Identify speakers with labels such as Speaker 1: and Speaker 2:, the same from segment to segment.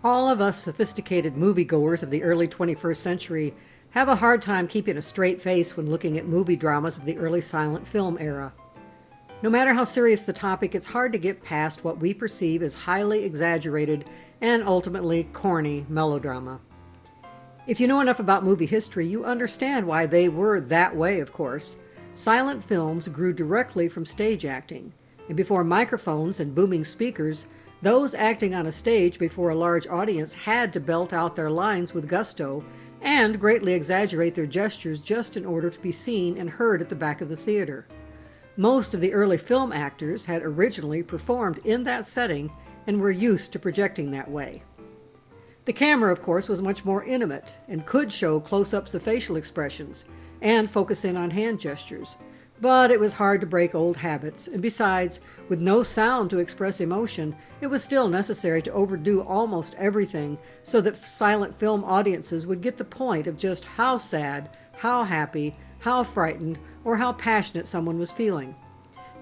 Speaker 1: All of us sophisticated moviegoers of the early 21st century have a hard time keeping a straight face when looking at movie dramas of the early silent film era. No matter how serious the topic, it's hard to get past what we perceive as highly exaggerated and ultimately corny melodrama. If you know enough about movie history, you understand why they were that way, of course. Silent films grew directly from stage acting, and before microphones and booming speakers, those acting on a stage before a large audience had to belt out their lines with gusto and greatly exaggerate their gestures just in order to be seen and heard at the back of the theater. Most of the early film actors had originally performed in that setting and were used to projecting that way. The camera, of course, was much more intimate and could show close-ups of facial expressions and focus in on hand gestures, but it was hard to break old habits, and besides, with no sound to express emotion, it was still necessary to overdo almost everything so that silent film audiences would get the point of just how sad, how happy, how frightened, or how passionate someone was feeling.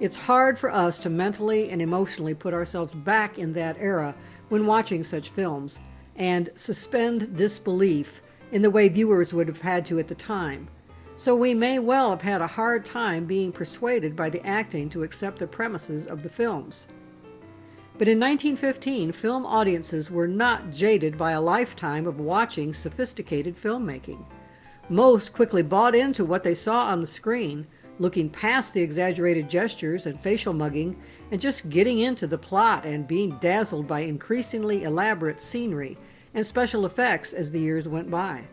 Speaker 1: It's hard for us to mentally and emotionally put ourselves back in that era when watching such films, and suspend disbelief in the way viewers would have had to at the time. So we may well have had a hard time being persuaded by the acting to accept the premises of the films. But in 1915, film audiences were not jaded by a lifetime of watching sophisticated filmmaking. Most quickly bought into what they saw on the screen, looking past the exaggerated gestures and facial mugging, and just getting into the plot and being dazzled by increasingly elaborate scenery and special effects as the years went by.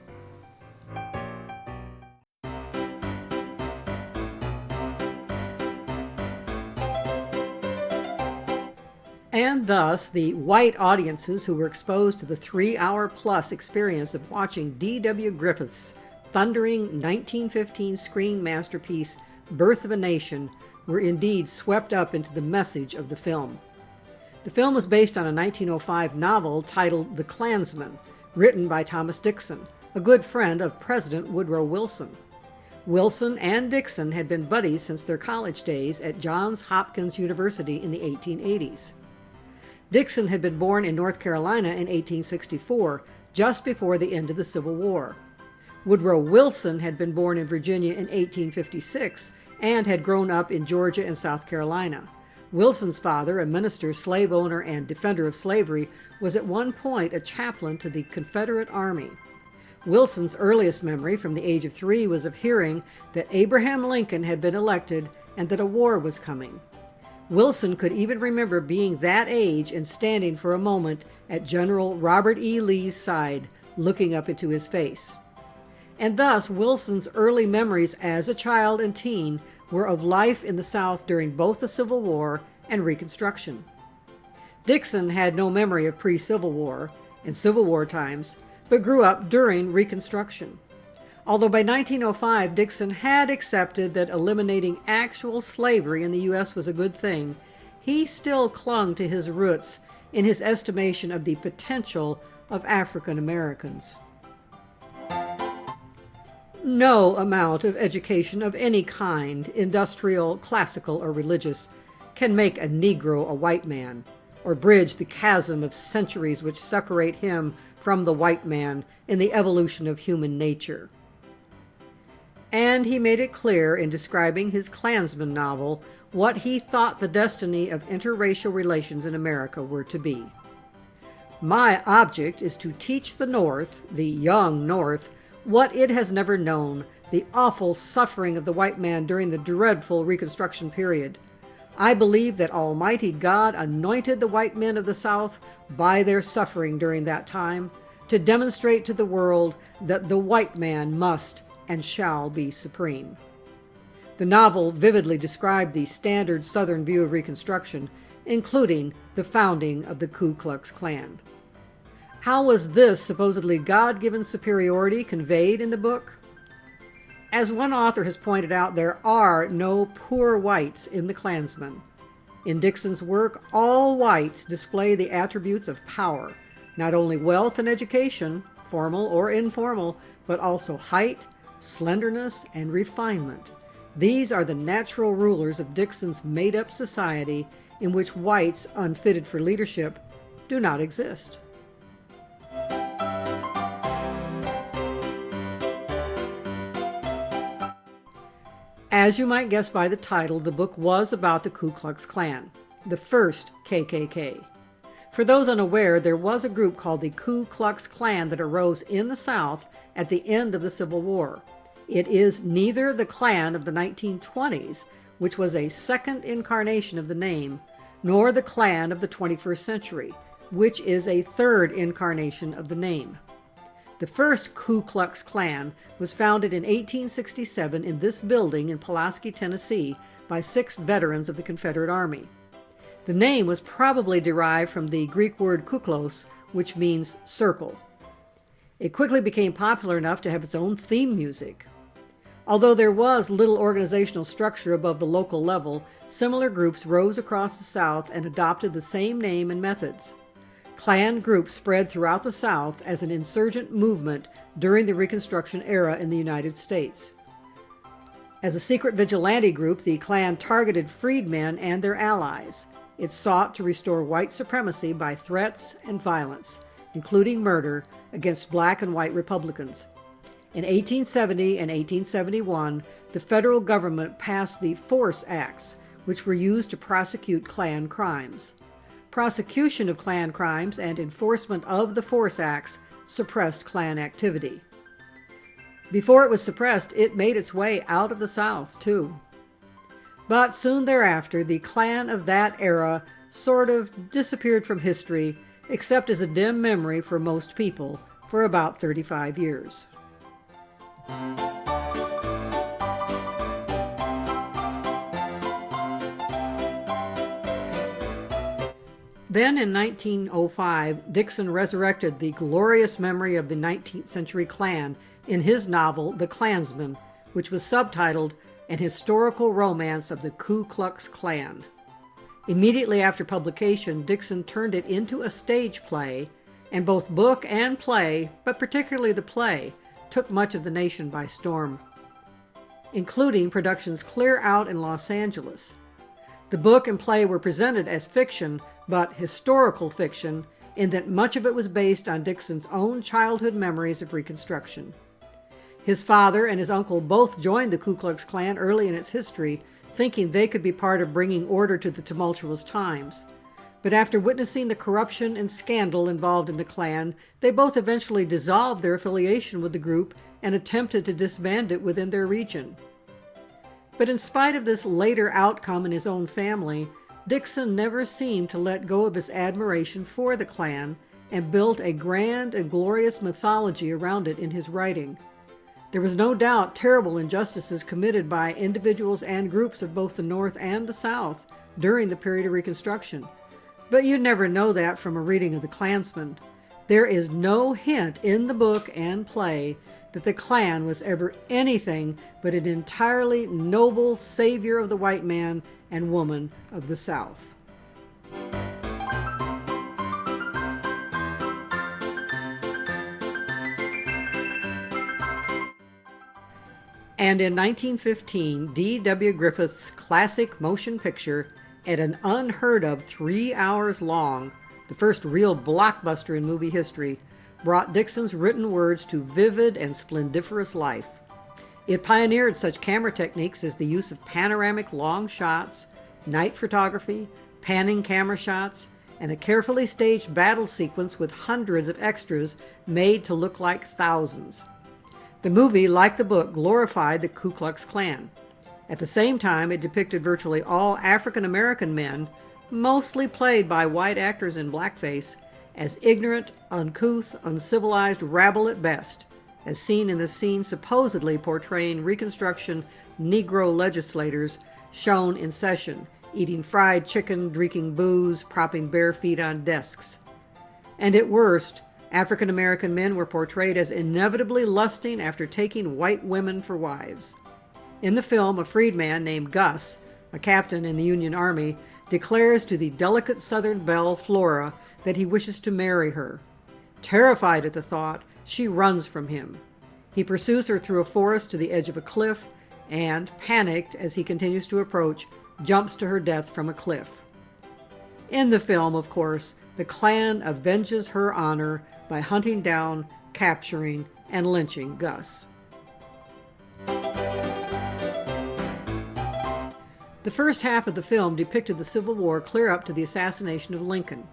Speaker 1: And thus, the white audiences who were exposed to the 3-hour-plus experience of watching D.W. Griffith's thundering 1915 screen masterpiece, Birth of a Nation, were indeed swept up into the message of the film. The film was based on a 1905 novel titled The Klansman, written by Thomas Dixon, a good friend of President Woodrow Wilson. Wilson and Dixon had been buddies since their college days at Johns Hopkins University in the 1880s. Dixon had been born in North Carolina in 1864, just before the end of the Civil War. Woodrow Wilson had been born in Virginia in 1856 and had grown up in Georgia and South Carolina. Wilson's father, a minister, slave owner, and defender of slavery, was at one point a chaplain to the Confederate Army. Wilson's earliest memory from the age of 3 was of hearing that Abraham Lincoln had been elected and that a war was coming. Wilson could even remember being that age and standing for a moment at General Robert E. Lee's side, looking up into his face. And thus, Wilson's early memories as a child and teen were of life in the South during both the Civil War and Reconstruction. Dixon had no memory of pre-Civil War and Civil War times, but grew up during Reconstruction. Although by 1905, Dixon had accepted that eliminating actual slavery in the U.S. was a good thing, he still clung to his roots in his estimation of the potential of African Americans. No amount of education of any kind, industrial, classical, or religious, can make a Negro a white man, or bridge the chasm of centuries which separate him from the white man in the evolution of human nature. And he made it clear in describing his Klansman novel what he thought the destiny of interracial relations in America were to be. My object is to teach the North, the young North, what it has never known, the awful suffering of the white man during the dreadful Reconstruction period. I believe that Almighty God anointed the white men of the South by their suffering during that time to demonstrate to the world that the white man must and shall be supreme. The novel vividly described the standard Southern view of Reconstruction, including the founding of the Ku Klux Klan. How was this supposedly God-given superiority conveyed in the book? As one author has pointed out, there are no poor whites in the Klansman. In Dixon's work, all whites display the attributes of power, not only wealth and education, formal or informal, but also height, slenderness, and refinement. These are the natural rulers of Dixon's made-up society in which whites unfitted for leadership do not exist. As you might guess by the title, the book was about the Ku Klux Klan, the first KKK. For those unaware, there was a group called the Ku Klux Klan that arose in the South at the end of the Civil War. It is neither the Klan of the 1920s, which was a second incarnation of the name, nor the Klan of the 21st century, which is a third incarnation of the name. The first Ku Klux Klan was founded in 1867 in this building in Pulaski, Tennessee, by 6 veterans of the Confederate Army. The name was probably derived from the Greek word kuklos, which means circle. It quickly became popular enough to have its own theme music. Although there was little organizational structure above the local level, similar groups rose across the South and adopted the same name and methods. Klan groups spread throughout the South as an insurgent movement during the Reconstruction era in the United States. As a secret vigilante group, the Klan targeted freedmen and their allies. It sought to restore white supremacy by threats and violence, including murder, against black and white Republicans. In 1870 and 1871, the federal government passed the Force Acts, which were used to prosecute Klan crimes. Prosecution of Klan crimes and enforcement of the Force Acts suppressed Klan activity. Before it was suppressed, it made its way out of the South, too. But soon thereafter, the Klan of that era sort of disappeared from history, except as a dim memory for most people, for about 35 years. Then in 1905, Dixon resurrected the glorious memory of the 19th century Klan in his novel The Klansman, which was subtitled An Historical Romance of the Ku Klux Klan. Immediately after publication, Dixon turned it into a stage play, and both book and play, but particularly the play, took much of the nation by storm, including productions clear out in Los Angeles. The book and play were presented as fiction, but historical fiction, in that much of it was based on Dixon's own childhood memories of Reconstruction. His father and his uncle both joined the Ku Klux Klan early in its history, thinking they could be part of bringing order to the tumultuous times. But after witnessing the corruption and scandal involved in the Klan, they both eventually dissolved their affiliation with the group and attempted to disband it within their region. But in spite of this later outcome in his own family, Dixon never seemed to let go of his admiration for the Klan and built a grand and glorious mythology around it in his writing. There was no doubt terrible injustices committed by individuals and groups of both the North and the South during the period of Reconstruction. But you'd never know that from a reading of The Klansman. There is no hint in the book and play that the Klan was ever anything but an entirely noble savior of the white man and woman of the South. And in 1915, D.W. Griffith's classic motion picture, at an unheard of 3 hours long, the first real blockbuster in movie history, brought Dixon's written words to vivid and splendiferous life. It pioneered such camera techniques as the use of panoramic long shots, night photography, panning camera shots, and a carefully staged battle sequence with hundreds of extras made to look like thousands. The movie, like the book, glorified the Ku Klux Klan. At the same time, it depicted virtually all African American men, mostly played by white actors in blackface, as ignorant, uncouth, uncivilized rabble at best, as seen in the scene supposedly portraying Reconstruction Negro legislators shown in session, eating fried chicken, drinking booze, propping bare feet on desks. And at worst, African American men were portrayed as inevitably lusting after taking white women for wives. In the film, a freedman named Gus, a captain in the Union Army, declares to the delicate Southern belle Flora that he wishes to marry her. Terrified at the thought, she runs from him. He pursues her through a forest to the edge of a cliff and, panicked as he continues to approach, jumps to her death from a cliff. In the film, of course, the Klan avenges her honor by hunting down, capturing, and lynching Gus. The first half of the film depicted the Civil War clear up to the assassination of Lincoln.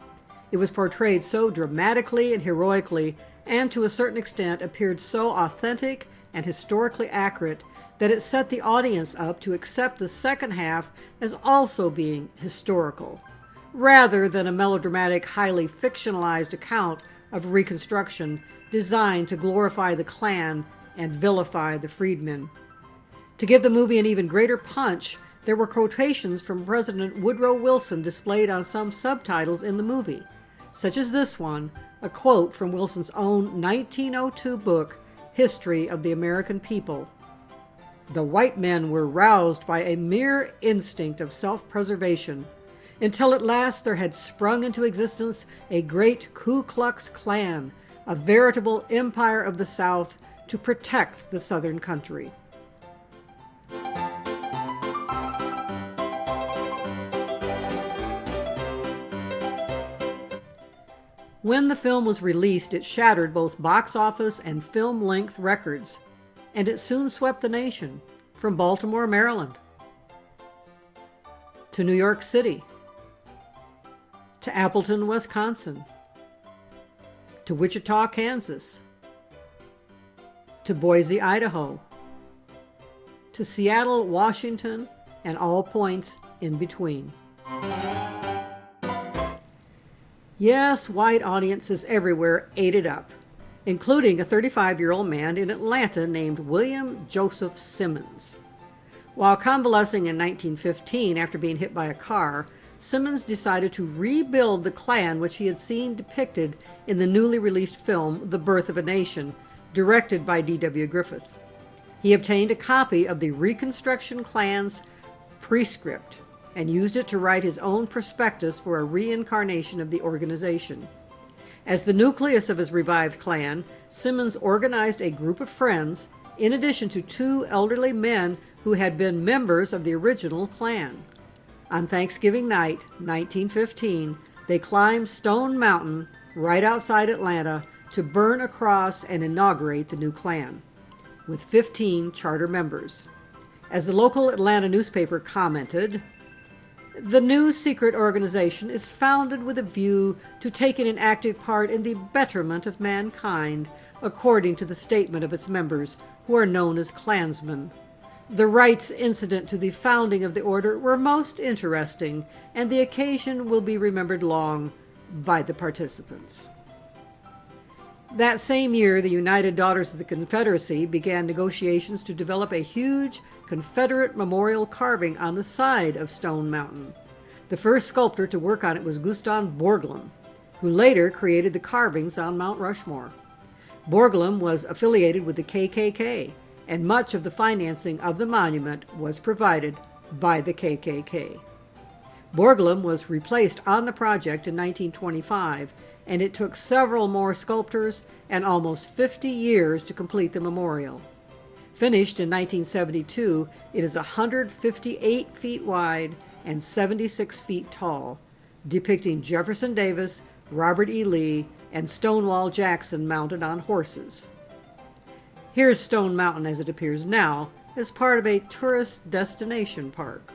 Speaker 1: It was portrayed so dramatically and heroically, and to a certain extent appeared so authentic and historically accurate, that it set the audience up to accept the second half as also being historical, rather than a melodramatic, highly fictionalized account of Reconstruction designed to glorify the Klan and vilify the freedmen. To give the movie an even greater punch, there were quotations from President Woodrow Wilson displayed on some subtitles in the movie, such as this one, a quote from Wilson's own 1902 book, History of the American People. "The white men were roused by a mere instinct of self-preservation, until at last there had sprung into existence a great Ku Klux Klan, a veritable empire of the South to protect the Southern country." When the film was released, it shattered both box office and film-length records, and it soon swept the nation, from Baltimore, Maryland, to New York City, to Appleton, Wisconsin, to Wichita, Kansas, to Boise, Idaho, to Seattle, Washington, and all points in between. Yes, white audiences everywhere ate it up, including a 35-year-old man in Atlanta named William Joseph Simmons. While convalescing in 1915 after being hit by a car, Simmons decided to rebuild the Klan which he had seen depicted in the newly released film The Birth of a Nation, directed by D.W. Griffith. He obtained a copy of the Reconstruction Klan's prescript and used it to write his own prospectus for a reincarnation of the organization. As the nucleus of his revived Klan, Simmons organized a group of friends, in addition to 2 elderly men who had been members of the original Klan. On Thanksgiving night, 1915, they climbed Stone Mountain, right outside Atlanta, to burn a cross and inaugurate the new Klan, with 15 charter members. As the local Atlanta newspaper commented, "The new secret organization is founded with a view to taking an active part in the betterment of mankind, according to the statement of its members, who are known as Klansmen. The rites incident to the founding of the order were most interesting, and the occasion will be remembered long by the participants." That same year, the United Daughters of the Confederacy began negotiations to develop a huge Confederate memorial carving on the side of Stone Mountain. The first sculptor to work on it was Gustav Borglum, who later created the carvings on Mount Rushmore. Borglum was affiliated with the KKK, and much of the financing of the monument was provided by the KKK. Borglum was replaced on the project in 1925, and it took several more sculptors and almost 50 years to complete the memorial. Finished in 1972, it is 158 feet wide and 76 feet tall, depicting Jefferson Davis, Robert E. Lee, and Stonewall Jackson mounted on horses. Here's Stone Mountain as it appears now, as part of a tourist destination park.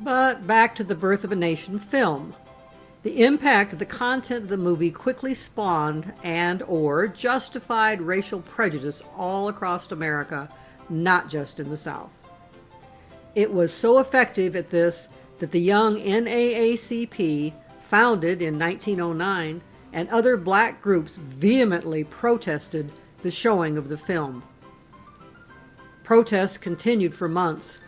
Speaker 1: But back to The Birth of a Nation film. The impact of the content of the movie quickly spawned and/or justified racial prejudice all across America, not just in the South. It was so effective at this that the young NAACP, founded in 1909, and other black groups vehemently protested the showing of the film. Protests continued for months,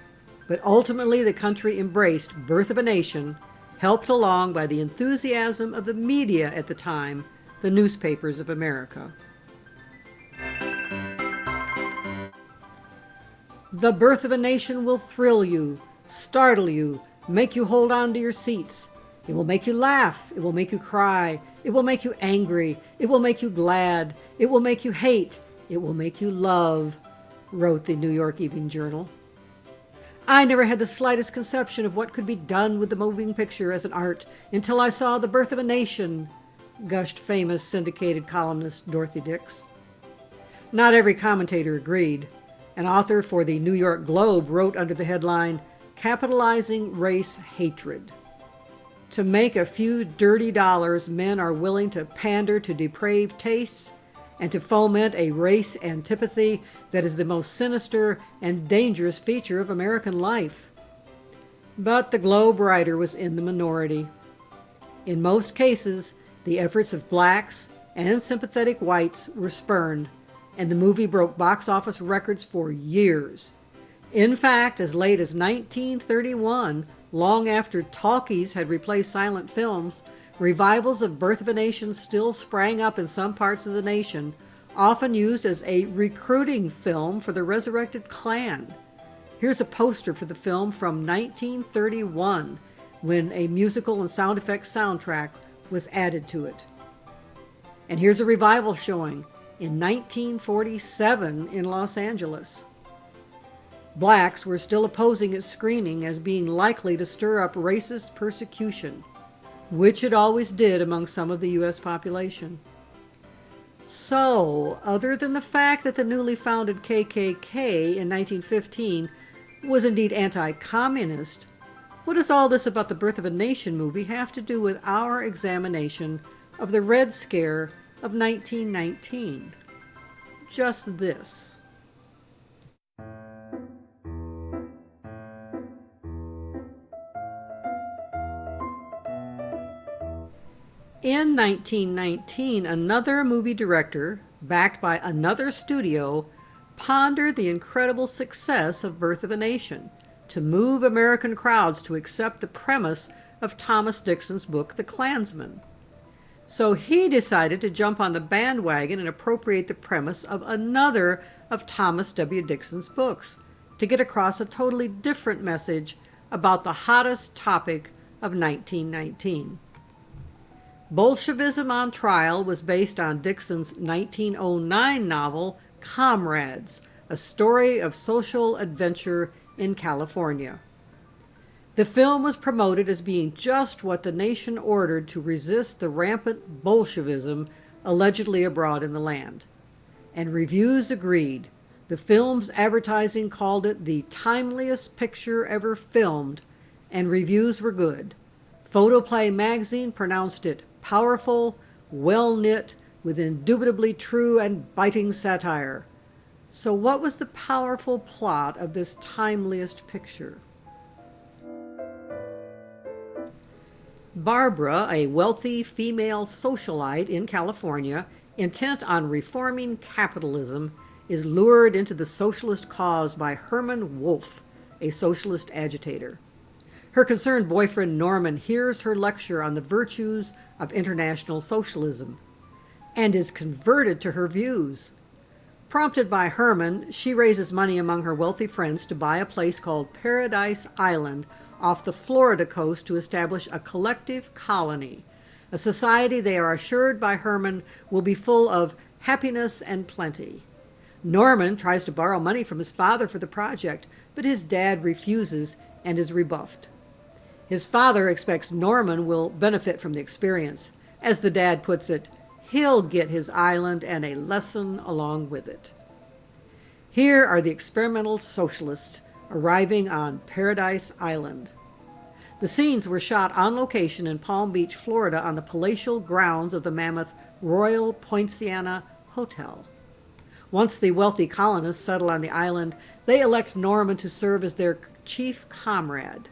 Speaker 1: but ultimately the country embraced Birth of a Nation, helped along by the enthusiasm of the media at the time, the newspapers of America. The Birth of a Nation will thrill you, startle you, make you hold on to your seats. It will make you laugh. It will make you cry. It will make you angry. It will make you glad. It will make you hate. It will make you love, wrote the New York Evening Journal. I never had the slightest conception of what could be done with the moving picture as an art until I saw The Birth of a Nation, gushed famous syndicated columnist Dorothy Dix. Not every commentator agreed. An author for the New York Globe wrote under the headline, "Capitalizing Race Hatred." To make a few dirty dollars, men are willing to pander to depraved tastes and to foment a race antipathy that is the most sinister and dangerous feature of American life. But the Globe writer was in the minority. In most cases, the efforts of blacks and sympathetic whites were spurned, and the movie broke box office records for years. In fact, as late as 1931, long after talkies had replaced silent films, revivals of Birth of a Nation still sprang up in some parts of the nation, often used as a recruiting film for the resurrected Klan. Here's a poster for the film from 1931, when a musical and sound effects soundtrack was added to it. And here's a revival showing in 1947 in Los Angeles. Blacks were still opposing its screening as being likely to stir up racist persecution, which it always did among some of the U.S. population. So, other than the fact that the newly founded KKK in 1915 was indeed anti-communist, what does all this about the Birth of a Nation movie have to do with our examination of the Red Scare of 1919? Just this. In 1919, another movie director, backed by another studio, pondered the incredible success of Birth of a Nation to move American crowds to accept the premise of Thomas Dixon's book, The Klansman. So he decided to jump on the bandwagon and appropriate the premise of another of Thomas W. Dixon's books to get across a totally different message about the hottest topic of 1919. Bolshevism on Trial was based on Dixon's 1909 novel, Comrades, a story of social adventure in California. The film was promoted as being just what the nation ordered to resist the rampant Bolshevism allegedly abroad in the land. And reviews agreed. The film's advertising called it the timeliest picture ever filmed, and reviews were good. Photoplay magazine pronounced it powerful, well-knit, with indubitably true and biting satire. So what was the powerful plot of this timeliest picture? Barbara, a wealthy female socialite in California, intent on reforming capitalism, is lured into the socialist cause by Herman Wolf, a socialist agitator. Her concerned boyfriend Norman hears her lecture on the virtues of international socialism and is converted to her views. Prompted by Herman, she raises money among her wealthy friends to buy a place called Paradise Island off the Florida coast to establish a collective colony, a society they are assured by Herman will be full of happiness and plenty. Norman tries to borrow money from his father for the project, but his dad refuses and is rebuffed. His father expects Norman will benefit from the experience. As the dad puts it, he'll get his island and a lesson along with it. Here are the experimental socialists arriving on Paradise Island. The scenes were shot on location in Palm Beach, Florida, on the palatial grounds of the mammoth Royal Poinciana Hotel. Once the wealthy colonists settle on the island, they elect Norman to serve as their chief comrade.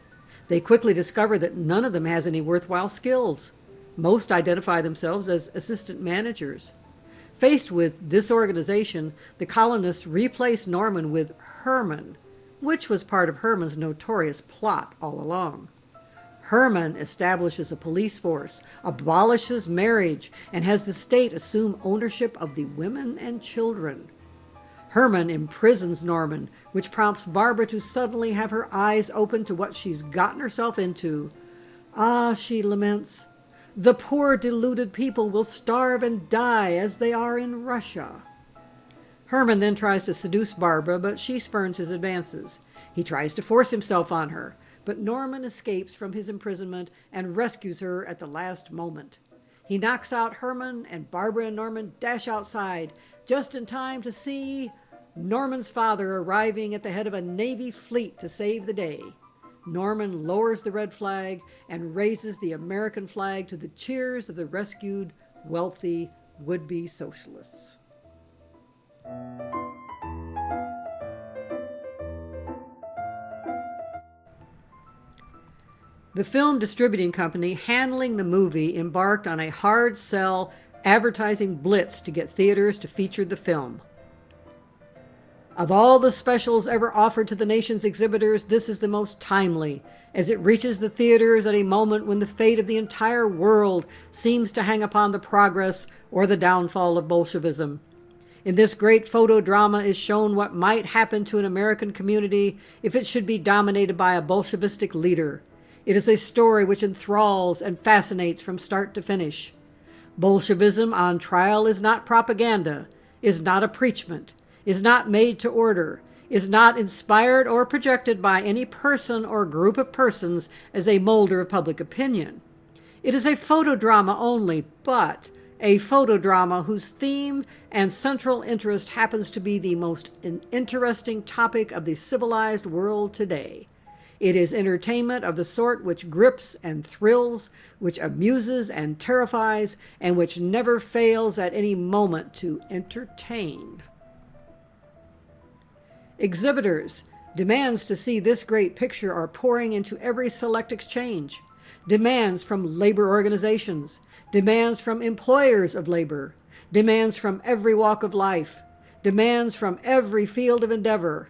Speaker 1: They quickly discover that none of them has any worthwhile skills. Most identify themselves as assistant managers. Faced with disorganization, the colonists replace Norman with Herman, which was part of Herman's notorious plot all along. Herman establishes a police force, abolishes marriage, and has the state assume ownership of the women and children. Herman imprisons Norman, which prompts Barbara to suddenly have her eyes open to what she's gotten herself into. Ah, she laments, the poor deluded people will starve and die as they are in Russia. Herman then tries to seduce Barbara, but she spurns his advances. He tries to force himself on her, but Norman escapes from his imprisonment and rescues her at the last moment. He knocks out Herman, and Barbara and Norman dash outside. just in time to see Norman's father arriving at the head of a Navy fleet to save the day. Norman lowers the red flag and raises the American flag to the cheers of the rescued, wealthy, would-be socialists. The film distributing company handling the movie embarked on a hard sell advertising blitz to get theaters to feature the film. Of all the specials ever offered to the nation's exhibitors, this is the most timely, as it reaches the theaters at a moment when the fate of the entire world seems to hang upon the progress or the downfall of Bolshevism. In this great photo drama is shown what might happen to an American community if it should be dominated by a Bolshevistic leader. It is a story which enthralls and fascinates from start to finish. Bolshevism on trial is not propaganda, is not a preachment, is not made to order, is not inspired or projected by any person or group of persons as a molder of public opinion. It is a photodrama only, but a photodrama whose theme and central interest happens to be the most interesting topic of the civilized world today. It is entertainment of the sort which grips and thrills, which amuses and terrifies, and which never fails at any moment to entertain. Exhibitors, demands to see this great picture are pouring into every select exchange. Demands from labor organizations, demands from employers of labor, demands from every walk of life, demands from every field of endeavor.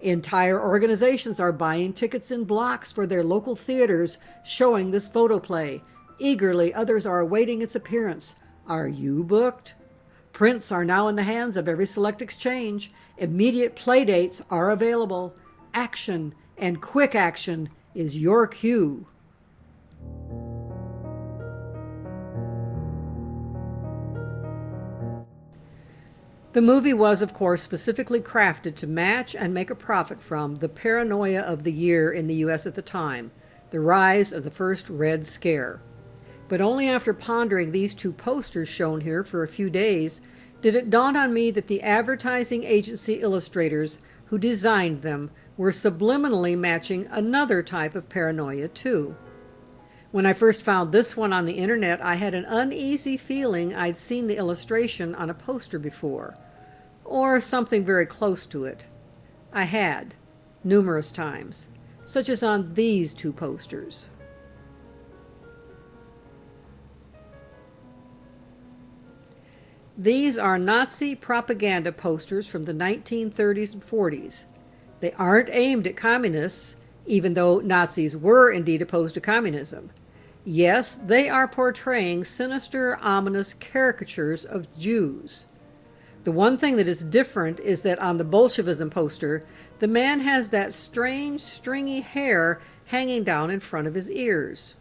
Speaker 1: Entire organizations are buying tickets in blocks for their local theaters showing this photoplay. Eagerly, others are awaiting its appearance. Are you booked? Prints are now in the hands of every select exchange. Immediate play dates are available. Action and quick action is your cue. The movie was, of course, specifically crafted to match and make a profit from the paranoia of the year in the U.S. at the time, the rise of the first Red Scare. But only after pondering these two posters shown here for a few days did it dawn on me that the advertising agency illustrators who designed them were subliminally matching another type of paranoia too. When I first found this one on the internet, I had an uneasy feeling I'd seen the illustration on a poster before, or something very close to it. I had, numerous times, such as on these two posters. These are Nazi propaganda posters from the 1930s and 40s. They aren't aimed at communists, even though Nazis were indeed opposed to communism. Yes, they are portraying sinister, ominous caricatures of Jews. The one thing that is different is that on the Bolshevism poster, the man has that strange, stringy hair hanging down in front of his ears.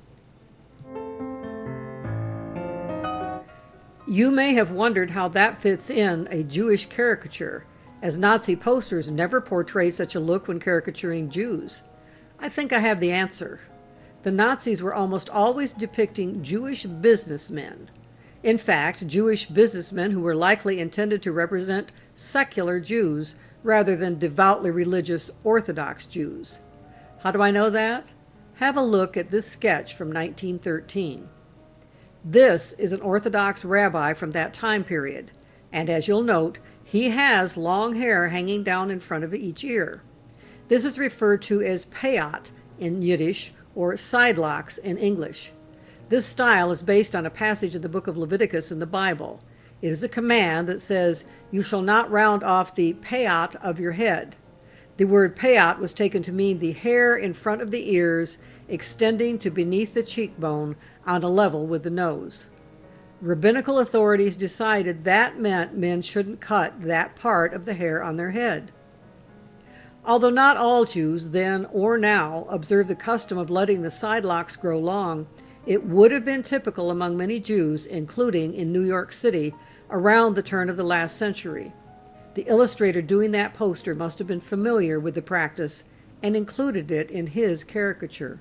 Speaker 1: You may have wondered how that fits in a Jewish caricature, as Nazi posters never portrayed such a look when caricaturing Jews. I think I have the answer. The Nazis were almost always depicting Jewish businessmen. In fact, Jewish businessmen who were likely intended to represent secular Jews rather than devoutly religious Orthodox Jews. How do I know that? Have a look at this sketch from 1913. This is an Orthodox rabbi from that time period, and as you'll note, he has long hair hanging down in front of each ear. This is referred to as payat in Yiddish or sidelocks in English. This style is based on a passage in the book of Leviticus in the Bible. It is a command that says, "You shall not round off the payat of your head." The word payat was taken to mean the hair in front of the ears extending to beneath the cheekbone on a level with the nose. Rabbinical authorities decided that meant men shouldn't cut that part of the hair on their head. Although not all Jews then or now observe the custom of letting the sidelocks grow long, it would have been typical among many Jews, including in New York City, around the turn of the last century. The illustrator doing that poster must have been familiar with the practice and included it in his caricature.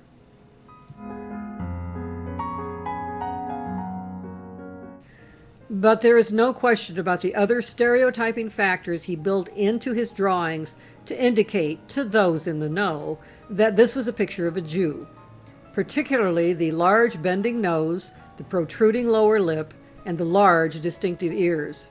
Speaker 1: But there is no question about the other stereotyping factors he built into his drawings to indicate to those in the know that this was a picture of a Jew, particularly the large bending nose, the protruding lower lip, and the large distinctive ears.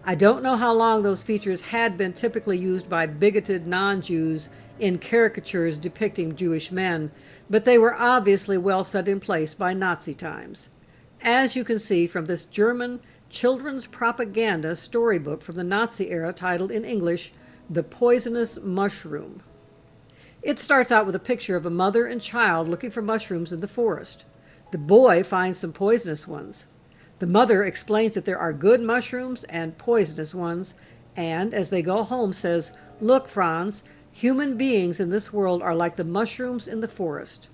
Speaker 1: I don't know how long those features had been typically used by bigoted non-Jews in caricatures depicting Jewish men, but they were obviously well set in place by Nazi times, as you can see from this German children's propaganda storybook from the Nazi era titled in English, The Poisonous Mushroom. It starts out with a picture of a mother and child looking for mushrooms in the forest. The boy finds some poisonous ones. The mother explains that there are good mushrooms and poisonous ones, and as they go home says, "Look, Franz, human beings in this world are like the mushrooms in the forest.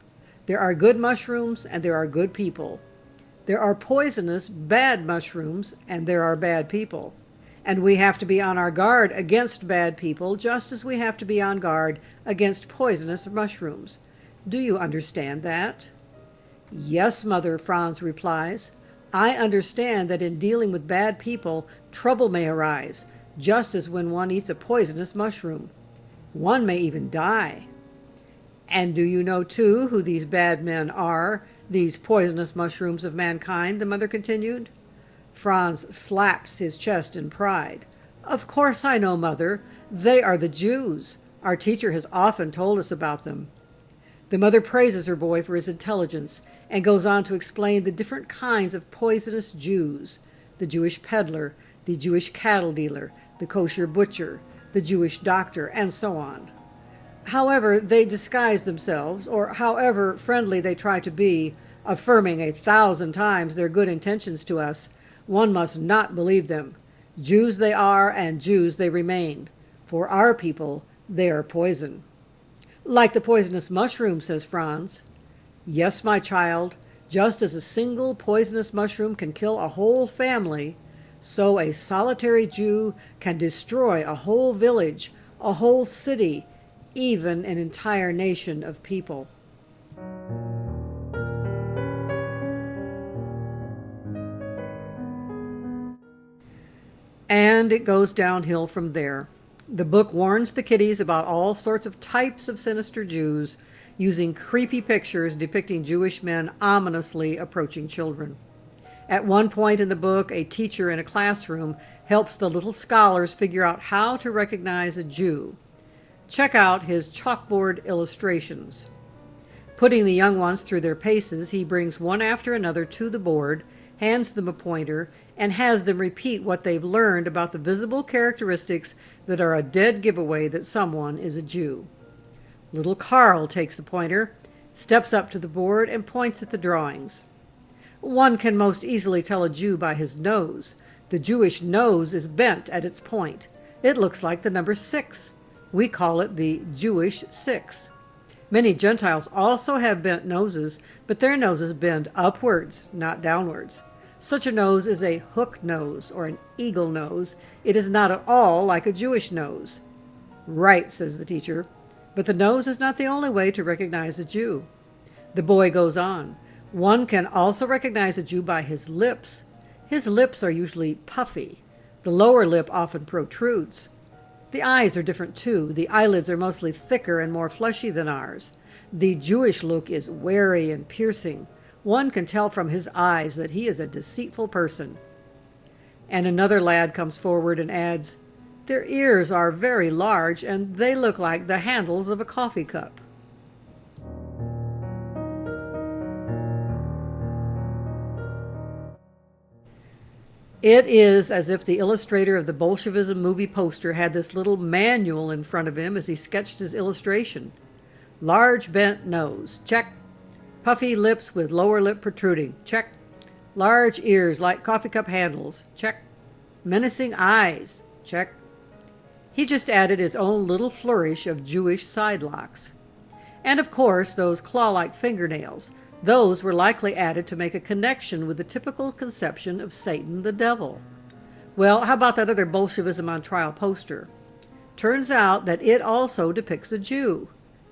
Speaker 1: There are good mushrooms and there are good people. There are poisonous, bad mushrooms, and there are bad people. And we have to be on our guard against bad people, just as we have to be on guard against poisonous mushrooms. Do you understand that?" "Yes, Mother," Franz replies. "I understand that in dealing with bad people, trouble may arise, just as when one eats a poisonous mushroom. One may even die." "And do you know, too, who these bad men are, these poisonous mushrooms of mankind?" the mother continued. Franz slaps his chest in pride. "Of course I know, Mother. They are the Jews. Our teacher has often told us about them." The mother praises her boy for his intelligence and goes on to explain the different kinds of poisonous Jews: the Jewish peddler, the Jewish cattle dealer, the kosher butcher, the Jewish doctor, and so on. However they disguise themselves, or however friendly they try to be, affirming 1,000 times their good intentions to us, one must not believe them. Jews they are, and Jews they remain. For our people, they are poison. "Like the poisonous mushroom," says Franz. "Yes, my child, just as a single poisonous mushroom can kill a whole family, so a solitary Jew can destroy a whole village, a whole city, even an entire nation of people." And it goes downhill from there. The book warns the kiddies about all sorts of types of sinister Jews, using creepy pictures depicting Jewish men ominously approaching children. At one point in the book, a teacher in a classroom helps the little scholars figure out how to recognize a Jew. Check out his chalkboard illustrations. Putting the young ones through their paces, he brings one after another to the board, hands them a pointer, and has them repeat what they've learned about the visible characteristics that are a dead giveaway that someone is a Jew. Little Carl takes the pointer, steps up to the board, and points at the drawings. One can most easily tell a Jew by his nose. The Jewish nose is bent at its point. It looks like the number 6. We call it the Jewish 6. Many Gentiles also have bent noses, but their noses bend upwards, not downwards. Such a nose is a hook nose, or an eagle nose. It is not at all like a Jewish nose. "Right," says the teacher, "but the nose is not the only way to recognize a Jew." The boy goes on. "One can also recognize a Jew by his lips. His lips are usually puffy. The lower lip often protrudes. The eyes are different too. The eyelids are mostly thicker and more fleshy than ours. The Jewish look is wary and piercing. One can tell from his eyes that he is a deceitful person." And another lad comes forward and adds, "Their ears are very large, and they look like the handles of a coffee cup." It is as if the illustrator of the Bolshevism movie poster had this little manual in front of him as he sketched his illustration. Large bent nose, check. Puffy lips with lower lip protruding, check. Large ears like coffee cup handles, check. Menacing eyes, check. He just added his own little flourish of Jewish sidelocks. And of course, those claw-like fingernails. Those were likely added to make a connection with the typical conception of Satan the devil. Well, how about that other Bolshevism on trial poster? Turns out that it also depicts a Jew.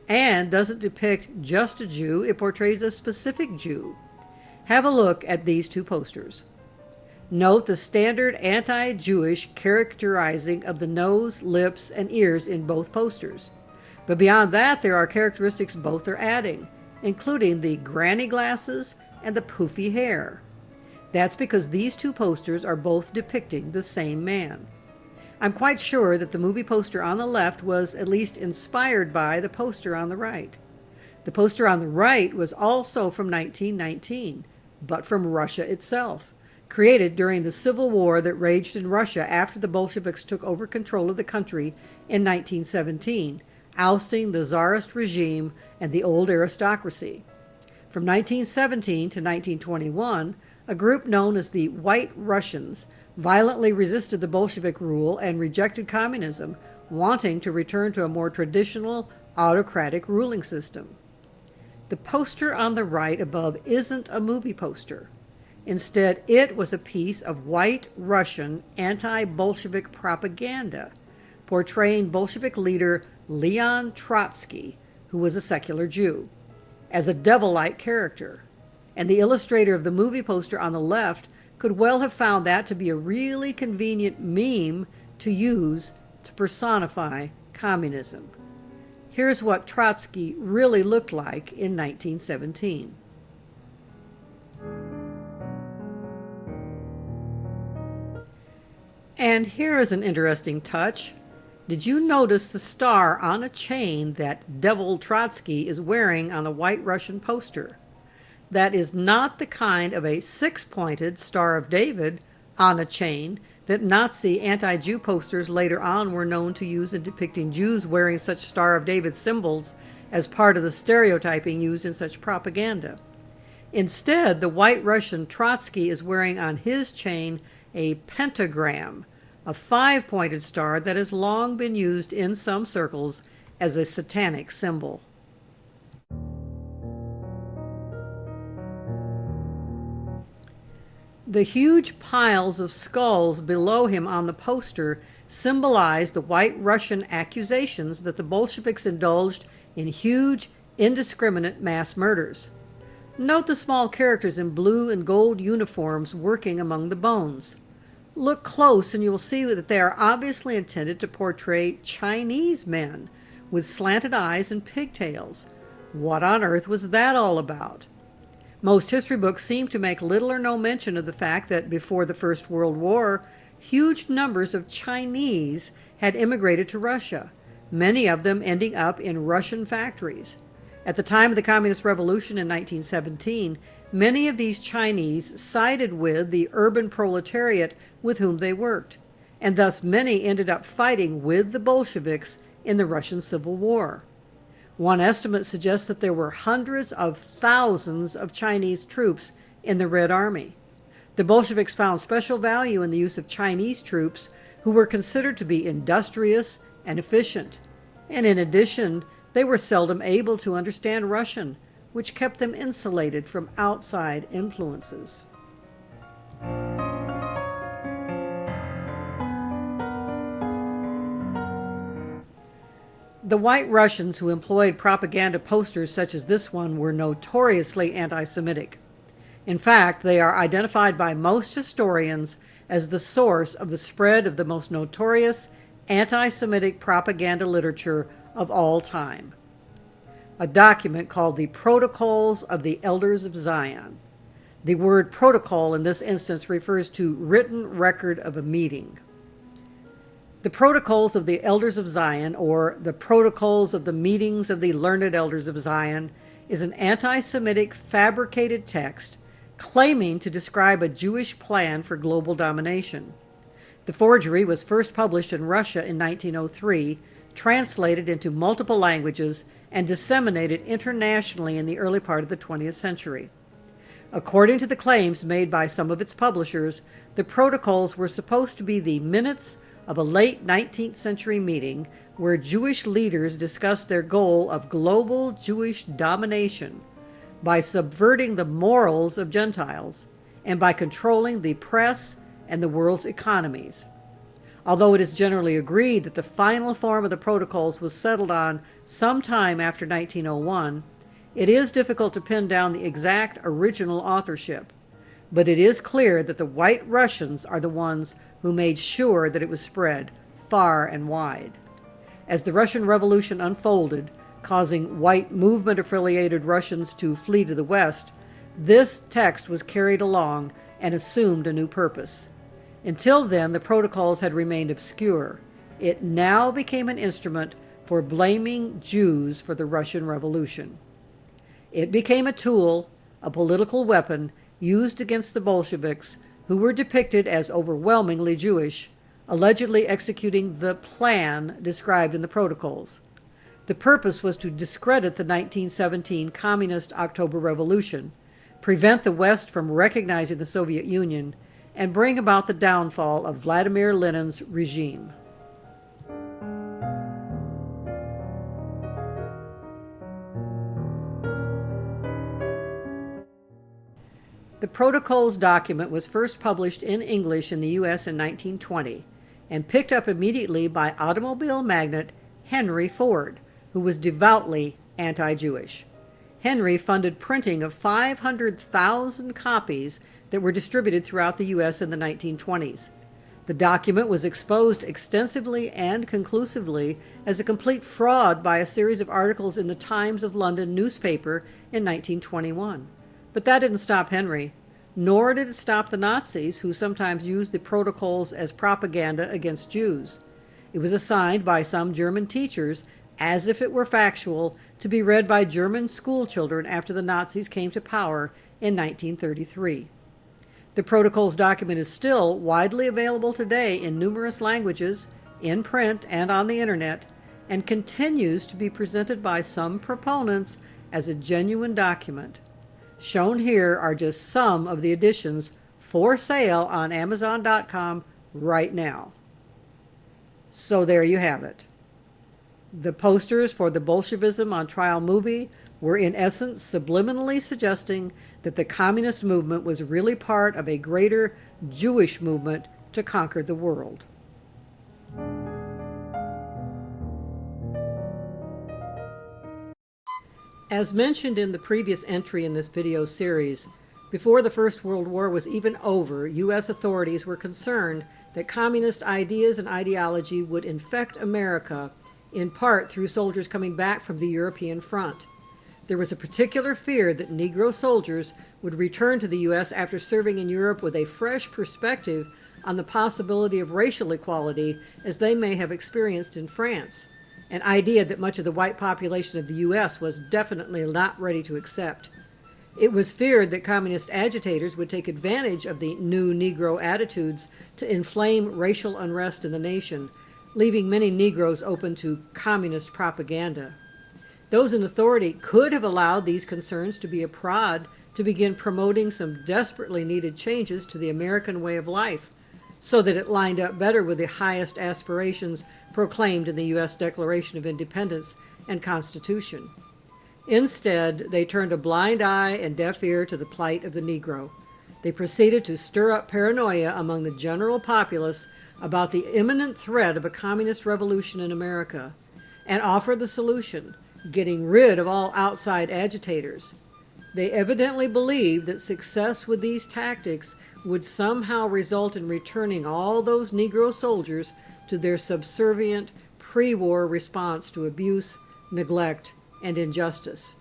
Speaker 1: And doesn't depict just a Jew, it portrays a specific Jew. Have a look at these two posters. Note the standard anti-Jewish characterizing of the nose, lips, and ears in both posters. But beyond that, there are characteristics both are adding, including the granny glasses and the poofy hair. That's because these two posters are both depicting the same man. I'm quite sure that the movie poster on the left was at least inspired by the poster on the right. The poster on the right was also from 1919, but from Russia itself, created during the civil war that raged in Russia after the Bolsheviks took over control of the country in 1917, ousting the Tsarist regime and the old aristocracy. From 1917 to 1921, a group known as the White Russians violently resisted the Bolshevik rule and rejected communism, wanting to return to a more traditional autocratic ruling system. The poster on the right above isn't a movie poster. Instead, it was a piece of White Russian anti-Bolshevik propaganda, portraying Bolshevik leader Leon Trotsky, who was a secular Jew, as a devil-like character. And the illustrator of the movie poster on the left could well have found that to be a really convenient meme to use to personify communism. Here's what Trotsky really looked like in 1917. And here is an interesting touch. Did you notice the star on a chain that Devil Trotsky is wearing on the White Russian poster? That is not the kind of a six-pointed Star of David on a chain that Nazi anti-Jew posters later on were known to use in depicting Jews wearing such Star of David symbols as part of the stereotyping used in such propaganda. Instead, the White Russian Trotsky is wearing on his chain a pentagram, a five-pointed star that has long been used in some circles as a satanic symbol. The huge piles of skulls below him on the poster symbolize the White Russian accusations that the Bolsheviks indulged in huge, indiscriminate mass murders. Note the small characters in blue and gold uniforms working among the bones. Look close and you will see that they are obviously intended to portray Chinese men with slanted eyes and pigtails. What on earth was that all about? Most history books seem to make little or no mention of the fact that before the First World War, huge numbers of Chinese had immigrated to Russia, many of them ending up in Russian factories. At the time of the Communist Revolution in 1917, many of these Chinese sided with the urban proletariat with whom they worked, and thus many ended up fighting with the Bolsheviks in the Russian Civil War. One estimate suggests that there were hundreds of thousands of Chinese troops in the Red Army. The Bolsheviks found special value in the use of Chinese troops who were considered to be industrious and efficient. And in addition, they were seldom able to understand Russian, which kept them insulated from outside influences. The White Russians who employed propaganda posters such as this one were notoriously anti-Semitic. In fact, they are identified by most historians as the source of the spread of the most notorious anti-Semitic propaganda literature of all time. A document called the Protocols of the Elders of Zion. The word protocol in this instance refers to written record of a meeting. The Protocols of the Elders of Zion, or the Protocols of the Meetings of the Learned Elders of Zion, is an anti-Semitic fabricated text claiming to describe a Jewish plan for global domination. The forgery was first published in Russia in 1903, translated into multiple languages, and disseminated internationally in the early part of the 20th century. According to the claims made by some of its publishers, the protocols were supposed to be the minutes of a late 19th century meeting where Jewish leaders discussed their goal of global Jewish domination by subverting the morals of Gentiles and by controlling the press and the world's economies. Although it is generally agreed that the final form of the protocols was settled on sometime after 1901, it is difficult to pin down the exact original authorship. but it is clear that the White Russians are the ones who made sure that it was spread far and wide. As the Russian Revolution unfolded, causing white movement-affiliated Russians to flee to the West, this text was carried along and assumed a new purpose. Until then, the protocols had remained obscure. It now became an instrument for blaming Jews for the Russian Revolution. It became a tool, a political weapon, used against the Bolsheviks, who were depicted as overwhelmingly Jewish, allegedly executing the plan described in the protocols. The purpose was to discredit the 1917 Communist October Revolution, prevent the West from recognizing the Soviet Union, and bring about the downfall of Vladimir Lenin's regime. The Protocols document was first published in English in the U.S. in 1920 and picked up immediately by automobile magnate Henry Ford, who was devoutly anti-Jewish. Henry funded printing of 500,000 copies that were distributed throughout the U.S. in the 1920s. The document was exposed extensively and conclusively as a complete fraud by a series of articles in the Times of London newspaper in 1921. But that didn't stop Henry, nor did it stop the Nazis, who sometimes used the protocols as propaganda against Jews. It was assigned by some German teachers, as if it were factual, to be read by German school children after the Nazis came to power in 1933. The Protocols document is still widely available today in numerous languages, in print and on the internet, and continues to be presented by some proponents as a genuine document. Shown here are just some of the editions for sale on Amazon.com right now. So there you have it. The posters for the Bolshevism on Trial movie were in essence subliminally suggesting that the communist movement was really part of a greater Jewish movement to conquer the world. As mentioned in the previous entry in this video series, before the First World War was even over, U.S. authorities were concerned that communist ideas and ideology would infect America, in part through soldiers coming back from the European front. There was a particular fear that Negro soldiers would return to the U.S. after serving in Europe with a fresh perspective on the possibility of racial equality as they may have experienced in France, an idea that much of the white population of the U.S. was definitely not ready to accept. It was feared that communist agitators would take advantage of the new Negro attitudes to inflame racial unrest in the nation, leaving many Negroes open to communist propaganda. Those in authority could have allowed these concerns to be a prod to begin promoting some desperately needed changes to the American way of life, so that it lined up better with the highest aspirations proclaimed in the U.S. Declaration of Independence and Constitution. Instead, they turned a blind eye and deaf ear to the plight of the Negro. They proceeded to stir up paranoia among the general populace about the imminent threat of a communist revolution in America, and offered the solution: getting rid of all outside agitators. They evidently believed that success with these tactics would somehow result in returning all those Negro soldiers to their subservient pre-war response to abuse, neglect, and injustice.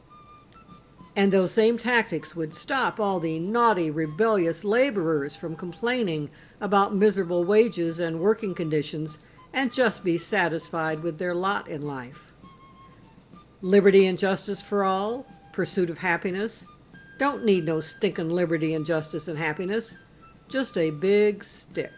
Speaker 1: And those same tactics would stop all the naughty, rebellious laborers from complaining about miserable wages and working conditions and just be satisfied with their lot in life. Liberty and justice for all, pursuit of happiness. Don't need no stinking liberty and justice and happiness. Just a big stick.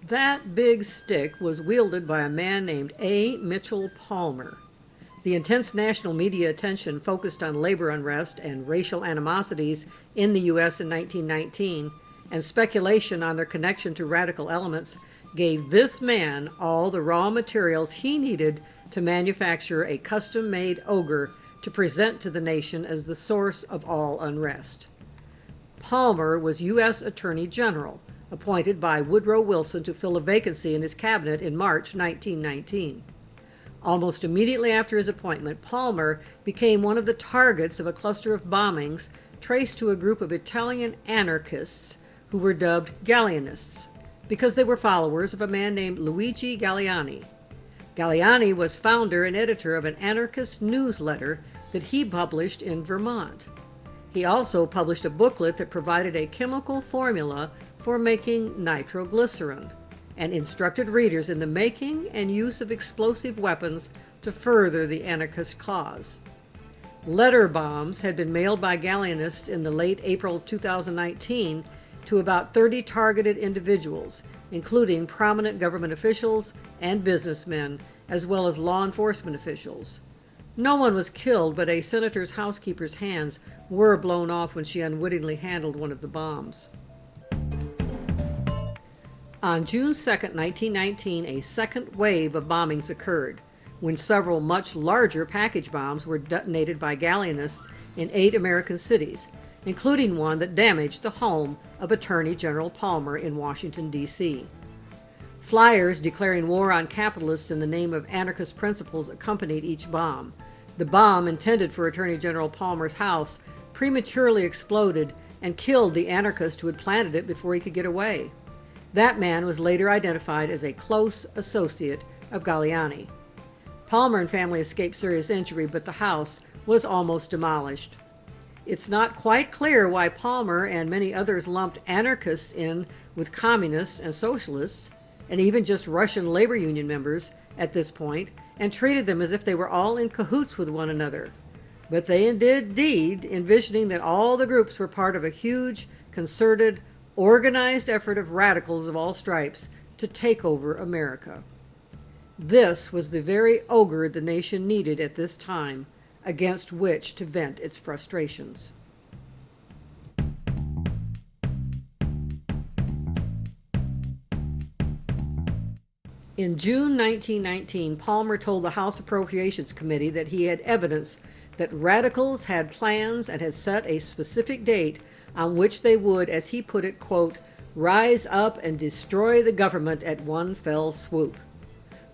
Speaker 1: That big stick was wielded by a man named A. Mitchell Palmer. The intense national media attention focused on labor unrest and racial animosities in the U.S. in 1919, and speculation on their connection to radical elements, gave this man all the raw materials he needed to manufacture a custom-made ogre to present to the nation as the source of all unrest. Palmer was U.S. Attorney General, appointed by Woodrow Wilson to fill a vacancy in his cabinet in March 1919. Almost immediately after his appointment, Palmer became one of the targets of a cluster of bombings traced to a group of Italian anarchists who were dubbed Galleanists, because they were followers of a man named Luigi Galleani. Galleani was founder and editor of an anarchist newsletter that he published in Vermont. He also published a booklet that provided a chemical formula for making nitroglycerin and instructed readers in the making and use of explosive weapons to further the anarchist cause. Letter bombs had been mailed by Galleanists in the late April 2019 to about 30 targeted individuals, including prominent government officials and businessmen, as well as law enforcement officials. No one was killed, but a senator's housekeeper's hands were blown off when she unwittingly handled one of the bombs. On June 2, 1919, a second wave of bombings occurred, when several much larger package bombs were detonated by Galleanists in 8 American cities, including one that damaged the home of Attorney General Palmer in Washington, D.C. Flyers declaring war on capitalists in the name of anarchist principles accompanied each bomb. The bomb, intended for Attorney General Palmer's house, prematurely exploded and killed the anarchist who had planted it before he could get away. That man was later identified as a close associate of Galleani. Palmer and family escaped serious injury, but the house was almost demolished. It's not quite clear why Palmer and many others lumped anarchists in with communists and socialists, and even just Russian labor union members at this point, and treated them as if they were all in cahoots with one another. But they did indeed, envisioning that all the groups were part of a huge, concerted, organized effort of radicals of all stripes to take over America. This was the very ogre the nation needed at this time, against which to vent its frustrations. In June 1919, Palmer told the House Appropriations Committee that he had evidence that radicals had plans and had set a specific date on which they would, as he put it, quote, rise up and destroy the government at one fell swoop.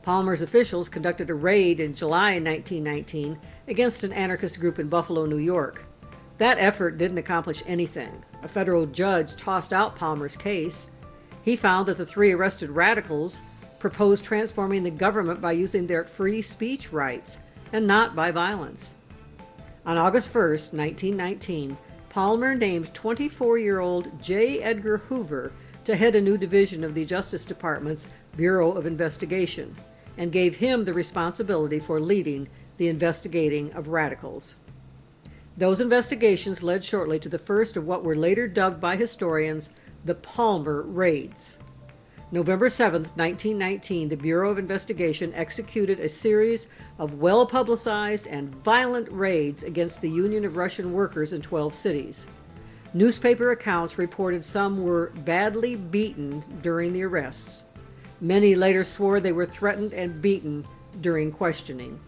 Speaker 1: Palmer's officials conducted a raid in July 1919 against an anarchist group in Buffalo, New York. That effort didn't accomplish anything. A federal judge tossed out Palmer's case. He found that the 3 arrested radicals proposed transforming the government by using their free speech rights and not by violence. On August 1, 1919, Palmer named 24-year-old J. Edgar Hoover to head a new division of the Justice Department's Bureau of Investigation, and gave him the responsibility for leading the investigating of radicals. Those investigations led shortly to the first of what were later dubbed by historians the Palmer Raids. November 7, 1919, the Bureau of Investigation executed a series of well-publicized and violent raids against the Union of Russian Workers in 12 cities. Newspaper accounts reported some were badly beaten during the arrests. Many later swore they were threatened and beaten during questioning.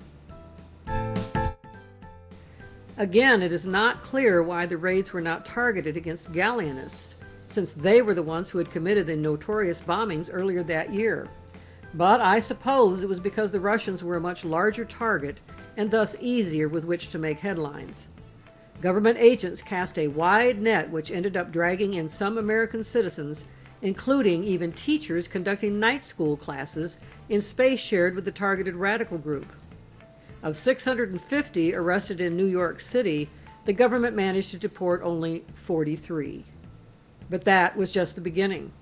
Speaker 1: Again, it is not clear why the raids were not targeted against Galleanists, since they were the ones who had committed the notorious bombings earlier that year. But I suppose it was because the Russians were a much larger target and thus easier with which to make headlines. Government agents cast a wide net which ended up dragging in some American citizens, including even teachers conducting night school classes in space shared with the targeted radical group. Of 650 arrested in New York City, the government managed to deport only 43. But that was just the beginning.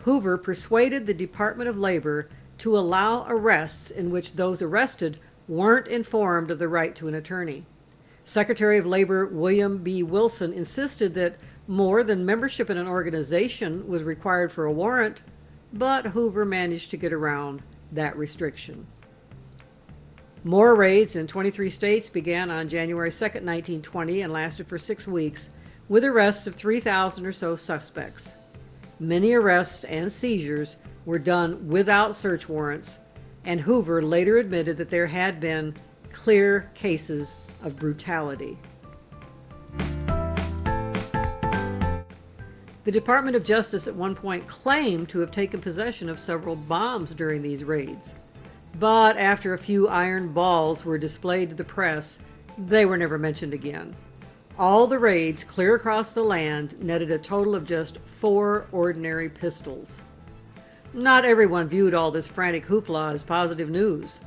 Speaker 1: Hoover persuaded the Department of Labor to allow arrests in which those arrested weren't informed of the right to an attorney. Secretary of Labor William B. Wilson insisted that more than membership in an organization was required for a warrant, but Hoover managed to get around that restriction. More raids in 23 states began on January 2, 1920, and lasted for 6 weeks, with arrests of 3,000 or so suspects. Many arrests and seizures were done without search warrants, and Hoover later admitted that there had been clear cases of brutality. The Department of Justice at one point claimed to have taken possession of several bombs during these raids, but after a few iron balls were displayed to the press, they were never mentioned again. All the raids clear across the land netted a total of just 4 ordinary pistols. Not everyone viewed all this frantic hoopla as positive news.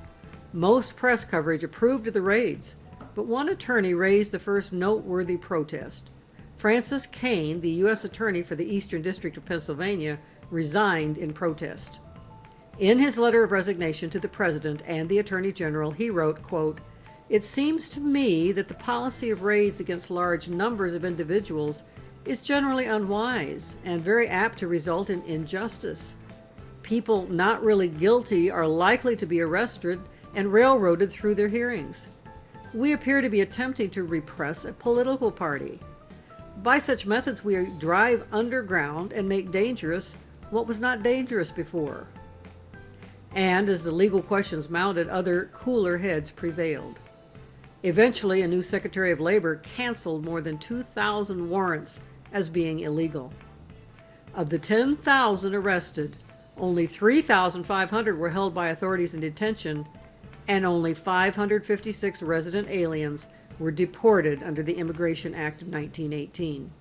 Speaker 1: Most press coverage approved of the raids, but one attorney raised the first noteworthy protest. Francis Kane, the U.S. Attorney for the Eastern District of Pennsylvania, resigned in protest. In his letter of resignation to the President and the Attorney General, he wrote, quote, "It seems to me that the policy of raids against large numbers of individuals is generally unwise and very apt to result in injustice. People not really guilty are likely to be arrested and railroaded through their hearings. We appear to be attempting to repress a political party. By such methods, we drive underground and make dangerous what was not dangerous before." And as the legal questions mounted, other cooler heads prevailed. Eventually, a new Secretary of Labor canceled more than 2,000 warrants as being illegal. Of the 10,000 arrested, only 3,500 were held by authorities in detention, and only 556 resident aliens were deported under the Immigration Act of 1918.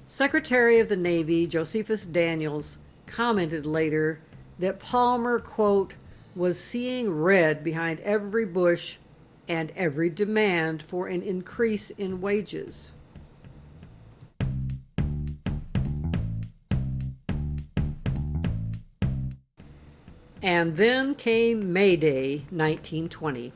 Speaker 1: Secretary of the Navy Josephus Daniels commented later that Palmer, quote, "was seeing red behind every bush and every demand for an increase in wages." And then came May Day, 1920.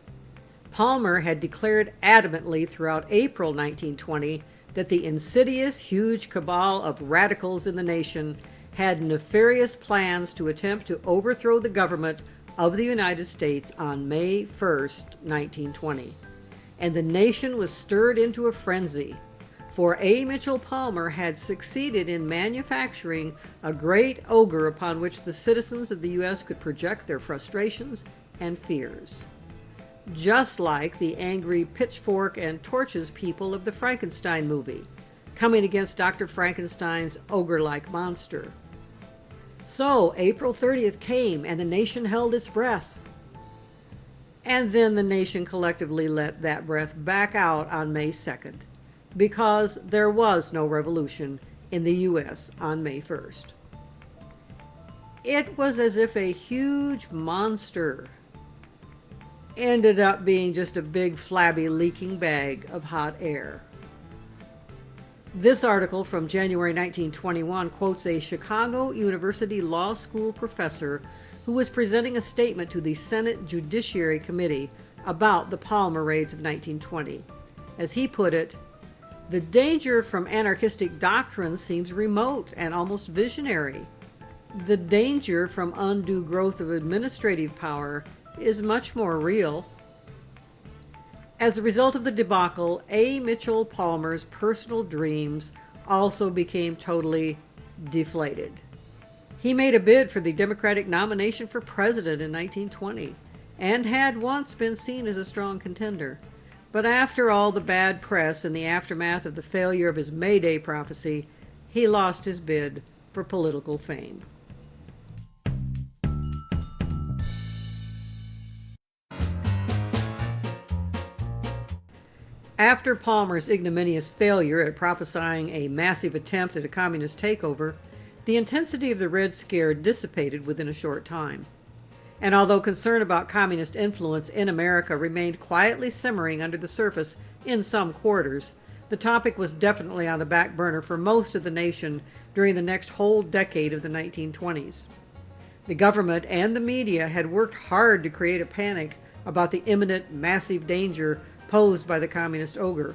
Speaker 1: Palmer had declared adamantly throughout April 1920 that the insidious, huge cabal of radicals in the nation had nefarious plans to attempt to overthrow the government of the United States on May 1st, 1920. And the nation was stirred into a frenzy, for A. Mitchell Palmer had succeeded in manufacturing a great ogre upon which the citizens of the U.S. could project their frustrations and fears. Just like the angry pitchfork and torches people of the Frankenstein movie, coming against Dr. Frankenstein's ogre-like monster. So April 30th came and the nation held its breath. And then the nation collectively let that breath back out on May 2nd, because there was no revolution in the U.S. on May 1st. It was as if a huge monster ended up being just a big, flabby, leaking bag of hot air. This article from January 1921 quotes a Chicago University Law School professor who was presenting a statement to the Senate Judiciary Committee about the Palmer raids of 1920. As he put it, "The danger from anarchistic doctrines seems remote and almost visionary. The danger from undue growth of administrative power is much more real." As a result of the debacle, A. Mitchell Palmer's personal dreams also became totally deflated. He made a bid for the Democratic nomination for president in 1920 and had once been seen as a strong contender. But after all the bad press and the aftermath of the failure of his May Day prophecy, he lost his bid for political fame. After Palmer's ignominious failure at prophesying a massive attempt at a communist takeover, the intensity of the Red Scare dissipated within a short time. And although concern about communist influence in America remained quietly simmering under the surface in some quarters, the topic was definitely on the back burner for most of the nation during the next whole decade of the 1920s. The government and the media had worked hard to create a panic about the imminent massive danger posed by the communist ogre.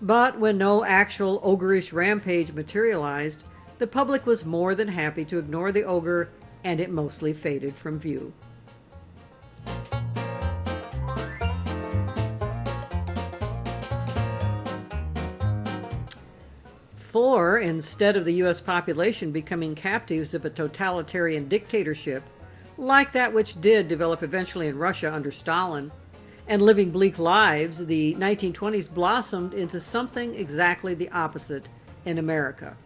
Speaker 1: But when no actual ogreish rampage materialized, the public was more than happy to ignore the ogre, and it mostly faded from view. For instead of the U.S. population becoming captives of a totalitarian dictatorship, like that which did develop eventually in Russia under Stalin, and living bleak lives, the 1920s blossomed into something exactly the opposite in America.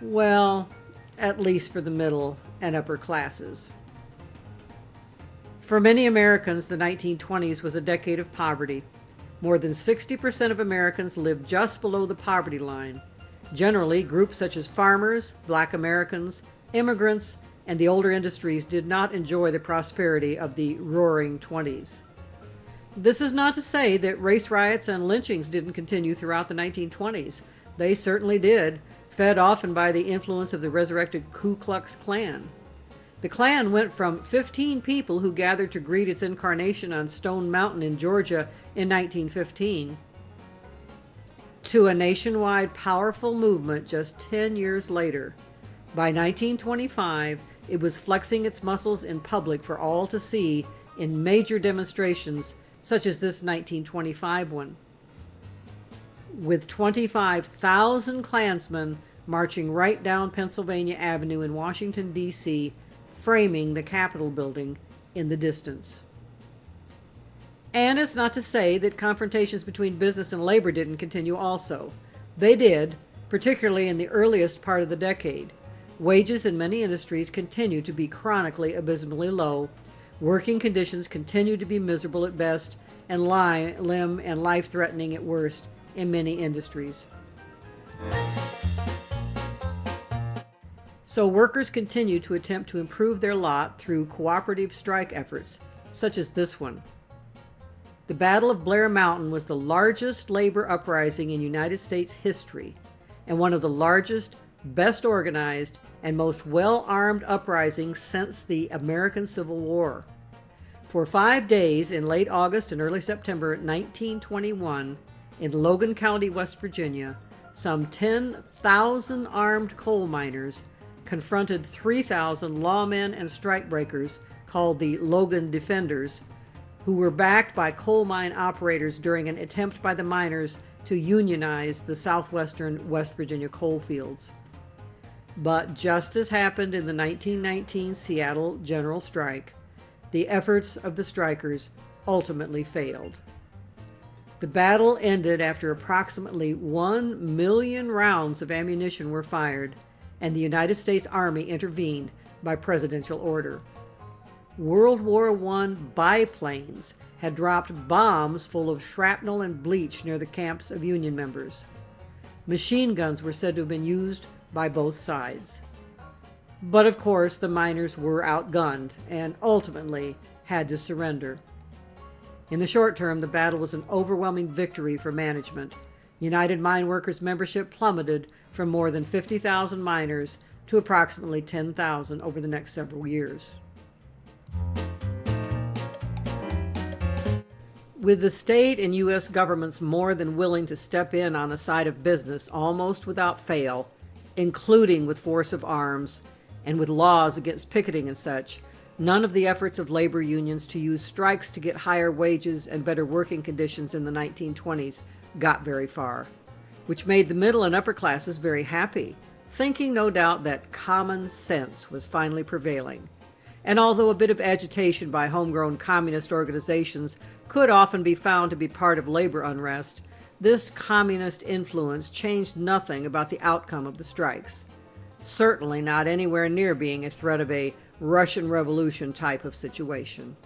Speaker 1: Well, at least for the middle and upper classes. For many Americans, the 1920s was a decade of poverty. More than 60% of Americans lived just below the poverty line. Generally, groups such as farmers, Black Americans, immigrants, and the older industries did not enjoy the prosperity of the Roaring Twenties. This is not to say that race riots and lynchings didn't continue throughout the 1920s. They certainly did, fed often by the influence of the resurrected Ku Klux Klan. The Klan went from 15 people who gathered to greet its incarnation on Stone Mountain in Georgia in 1915 to a nationwide powerful movement just 10 years later. By 1925, it was flexing its muscles in public for all to see in major demonstrations such as this 1925 one, with 25,000 Klansmen marching right down Pennsylvania Avenue in Washington, D.C., framing the Capitol building in the distance. And it's not to say that confrontations between business and labor didn't continue also. They did, particularly in the earliest part of the decade. Wages in many industries continue to be chronically abysmally low. Working conditions continue to be miserable at best and limb and life-threatening at worst in many industries. So workers continue to attempt to improve their lot through cooperative strike efforts, such as this one. The Battle of Blair Mountain was the largest labor uprising in United States history, and one of the largest, best organized, and most well-armed uprisings since the American Civil War. For 5 days in late August and early September 1921, in Logan County, West Virginia, some 10,000 armed coal miners confronted 3,000 lawmen and strikebreakers called the Logan Defenders, who were backed by coal mine operators during an attempt by the miners to unionize the southwestern West Virginia coal fields. But just as happened in the 1919 Seattle General Strike, the efforts of the strikers ultimately failed. The battle ended after approximately 1 million rounds of ammunition were fired, and the United States Army intervened by presidential order. World War I biplanes had dropped bombs full of shrapnel and bleach near the camps of Union members. Machine guns were said to have been used by both sides. But of course, the miners were outgunned and ultimately had to surrender. In the short term, the battle was an overwhelming victory for management. United Mine Workers membership plummeted from more than 50,000 miners to approximately 10,000 over the next several years. With the state and U.S. governments more than willing to step in on the side of business almost without fail, including with force of arms and with laws against picketing and such, none of the efforts of labor unions to use strikes to get higher wages and better working conditions in the 1920s got very far, which made the middle and upper classes very happy, thinking no doubt that common sense was finally prevailing. And although a bit of agitation by homegrown communist organizations could often be found to be part of labor unrest, this communist influence changed nothing about the outcome of the strikes. Certainly not anywhere near being a threat of a Russian Revolution type of situation.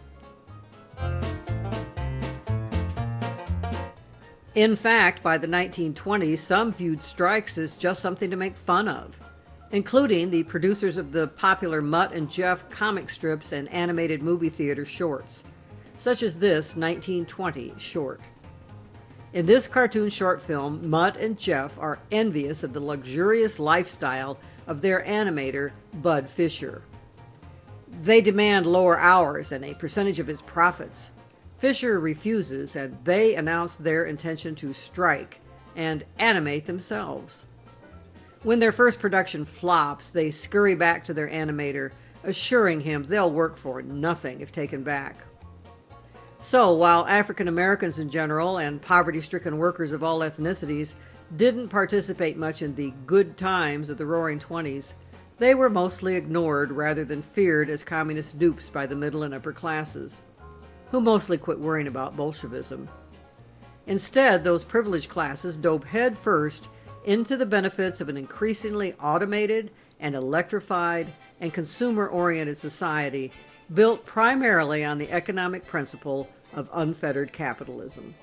Speaker 1: In fact, by the 1920s, some viewed strikes as just something to make fun of, including the producers of the popular Mutt and Jeff comic strips and animated movie theater shorts, such as this 1920 short. In this cartoon short film, Mutt and Jeff are envious of the luxurious lifestyle of their animator, Bud Fisher. They demand lower hours and a percentage of his profits. Fisher refuses, and they announce their intention to strike and animate themselves. When their first production flops, they scurry back to their animator, assuring him they'll work for nothing if taken back. So, while African Americans in general and poverty-stricken workers of all ethnicities didn't participate much in the good times of the Roaring Twenties, they were mostly ignored rather than feared as communist dupes by the middle and upper classes, who mostly quit worrying about Bolshevism. Instead, those privileged classes dove headfirst into the benefits of an increasingly automated and electrified and consumer-oriented society built primarily on the economic principle of unfettered capitalism.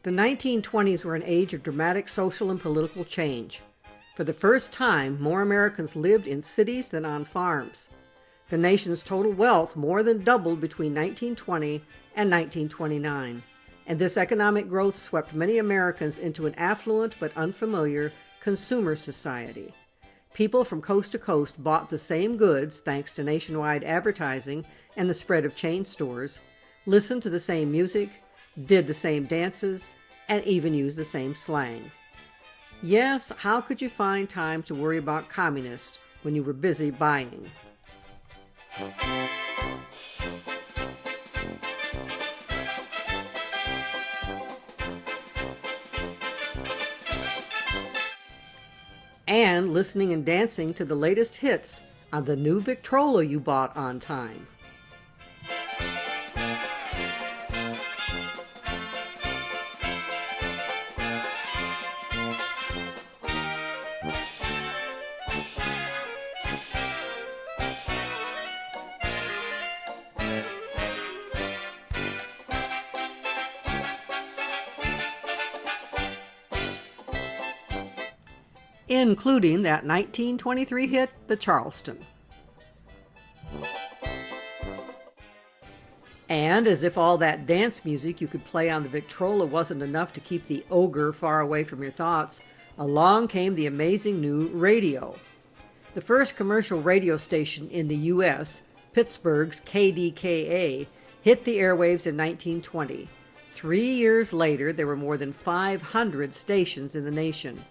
Speaker 1: The 1920s were an age of dramatic social and political change. For the first time, more Americans lived in cities than on farms. The nation's total wealth more than doubled between 1920 and 1929, and this economic growth swept many Americans into an affluent but unfamiliar consumer society. People from coast to coast bought the same goods thanks to nationwide advertising and the spread of chain stores, listened to the same music, did the same dances, and even used the same slang. Yes, how could you find time to worry about communists when you were busy buying? And listening and dancing to the latest hits on the new Victrola you bought on time. Including that 1923 hit, The Charleston. And as if all that dance music you could play on the Victrola wasn't enough to keep the ogre far away from your thoughts, along came the amazing new radio. The first commercial radio station in the U.S., Pittsburgh's KDKA, hit the airwaves in 1920. 3 years later, there were more than 500 stations in the nation.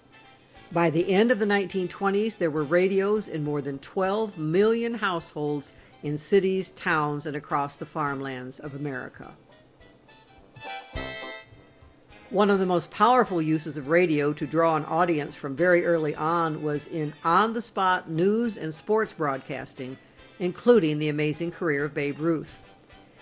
Speaker 1: By the end of the 1920s, there were radios in more than 12 million households in cities, towns, and across the farmlands of America. One of the most powerful uses of radio to draw an audience from very early on was in on-the-spot news and sports broadcasting, including the amazing career of Babe Ruth.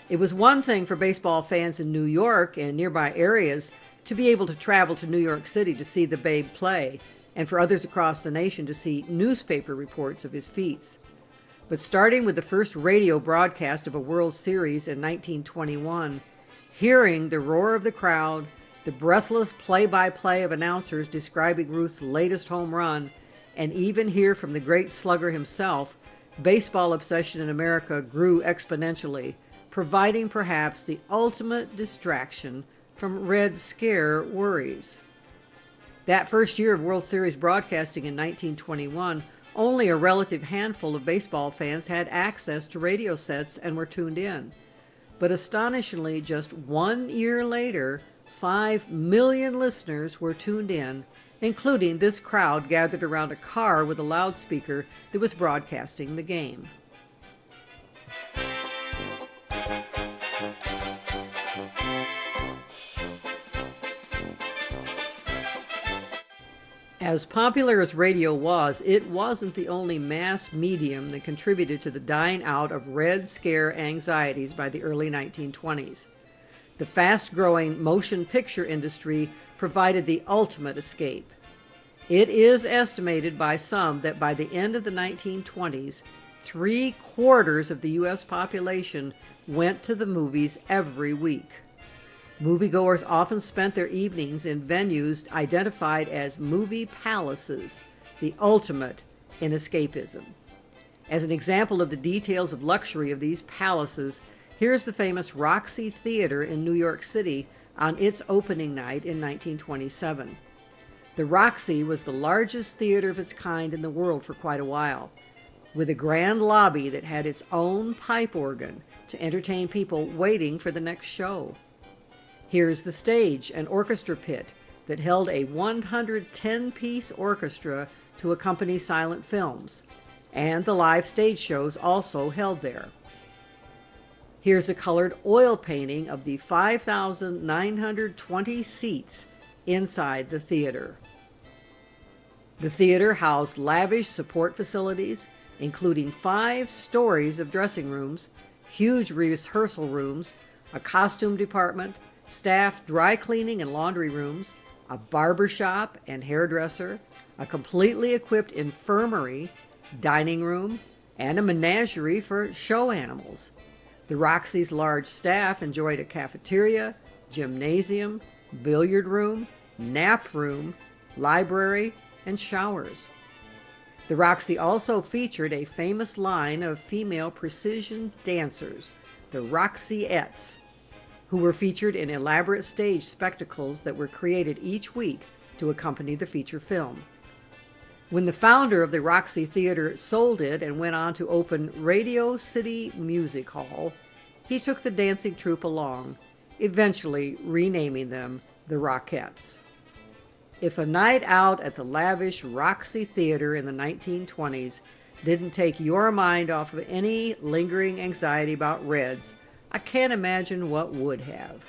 Speaker 1: It was one thing for baseball fans in New York and nearby areas to be able to travel to New York City to see the Babe play, and for others across the nation to see newspaper reports of his feats. But starting with the first radio broadcast of a World Series in 1921, hearing the roar of the crowd, the breathless play-by-play of announcers describing Ruth's latest home run, and even hear from the great slugger himself, baseball obsession in America grew exponentially, providing perhaps the ultimate distraction from Red Scare worries. That first year of World Series broadcasting in 1921, only a relative handful of baseball fans had access to radio sets and were tuned in. But astonishingly, just 1 year later, 5 million listeners were tuned in, including this crowd gathered around a car with a loudspeaker that was broadcasting the game. As popular as radio was, it wasn't the only mass medium that contributed to the dying out of Red Scare anxieties by the early 1920s. The fast-growing motion picture industry provided the ultimate escape. It is estimated by some that by the end of the 1920s, 3/4 of the U.S. population went to the movies every week. Moviegoers often spent their evenings in venues identified as movie palaces, the ultimate in escapism. As an example of the details of luxury of these palaces, here's the famous Roxy Theater in New York City on its opening night in 1927. The Roxy was the largest theater of its kind in the world for quite a while, with a grand lobby that had its own pipe organ to entertain people waiting for the next show. Here's the stage, an orchestra pit that held a 110-piece orchestra to accompany silent films, and the live stage shows also held there. Here's a colored oil painting of the 5,920 seats inside the theater. The theater housed lavish support facilities, including 5 stories of dressing rooms, huge rehearsal rooms, a costume department, staffed dry cleaning and laundry rooms, a barber shop and hairdresser, a completely equipped infirmary, dining room, and a menagerie for show animals. The Roxy's large staff enjoyed a cafeteria, gymnasium, billiard room, nap room, library, and showers. The Roxy also featured a famous line of female precision dancers, the Roxyettes, who were featured in elaborate stage spectacles that were created each week to accompany the feature film. When the founder of the Roxy Theater sold it and went on to open Radio City Music Hall, he took the dancing troupe along, eventually renaming them the Rockettes. If a night out at the lavish Roxy Theater in the 1920s didn't take your mind off of any lingering anxiety about Reds, I can't imagine what would have.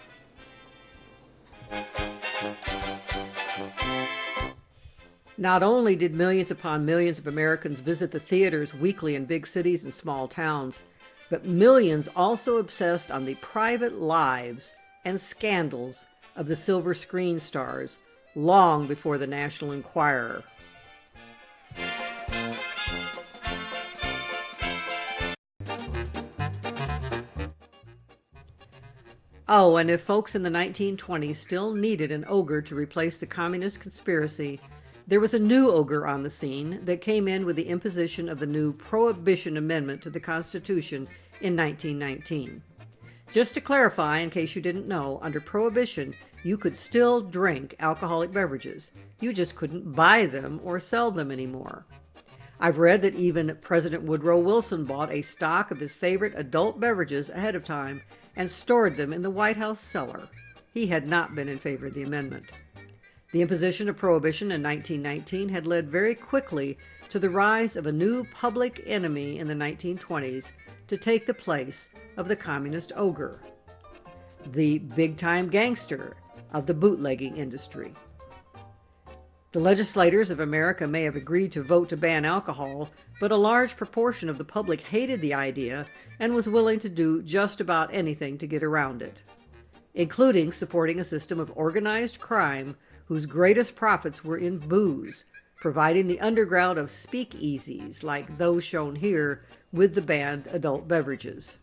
Speaker 1: Not only did millions upon millions of Americans visit the theaters weekly in big cities and small towns, but millions also obsessed on the private lives and scandals of the silver screen stars long before the National Enquirer. Oh, and if folks in the 1920s still needed an ogre to replace the communist conspiracy, there was a new ogre on the scene that came in with the imposition of the new Prohibition Amendment to the Constitution in 1919. Just to clarify, in case you didn't know, under Prohibition, you could still drink alcoholic beverages. You just couldn't buy them or sell them anymore. I've read that even President Woodrow Wilson bought a stock of his favorite adult beverages ahead of time and stored them in the White House cellar. He had not been in favor of the amendment. The imposition of Prohibition in 1919 had led very quickly to the rise of a new public enemy in the 1920s to take the place of the communist ogre, the big-time gangster of the bootlegging industry. The legislators of America may have agreed to vote to ban alcohol, but a large proportion of the public hated the idea and was willing to do just about anything to get around it, including supporting a system of organized crime whose greatest profits were in booze, providing the underground of speakeasies like those shown here with the banned adult beverages.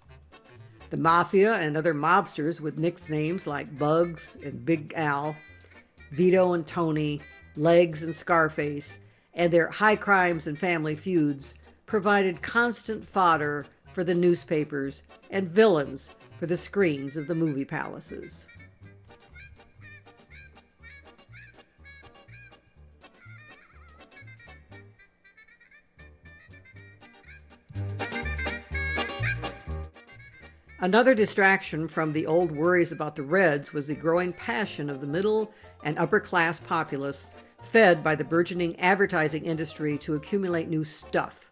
Speaker 1: The mafia and other mobsters with nicknames like Bugs and Big Al, Vito and Tony, Legs and Scarface, and their high crimes and family feuds provided constant fodder for the newspapers and villains for the screens of the movie palaces. Another distraction from the old worries about the Reds was the growing passion of the middle and upper class populace, fed by the burgeoning advertising industry to accumulate new stuff.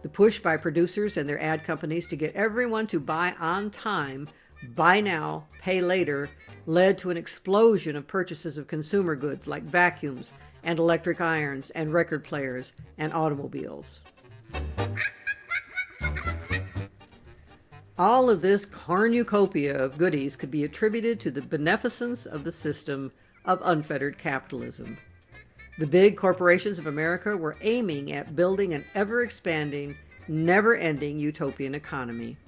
Speaker 1: The push by producers and their ad companies to get everyone to buy on time, buy now, pay later, led to an explosion of purchases of consumer goods like vacuums and electric irons and record players and automobiles. All of this cornucopia of goodies could be attributed to the beneficence of the system of unfettered capitalism. The big corporations of America were aiming at building an ever-expanding, never-ending utopian economy.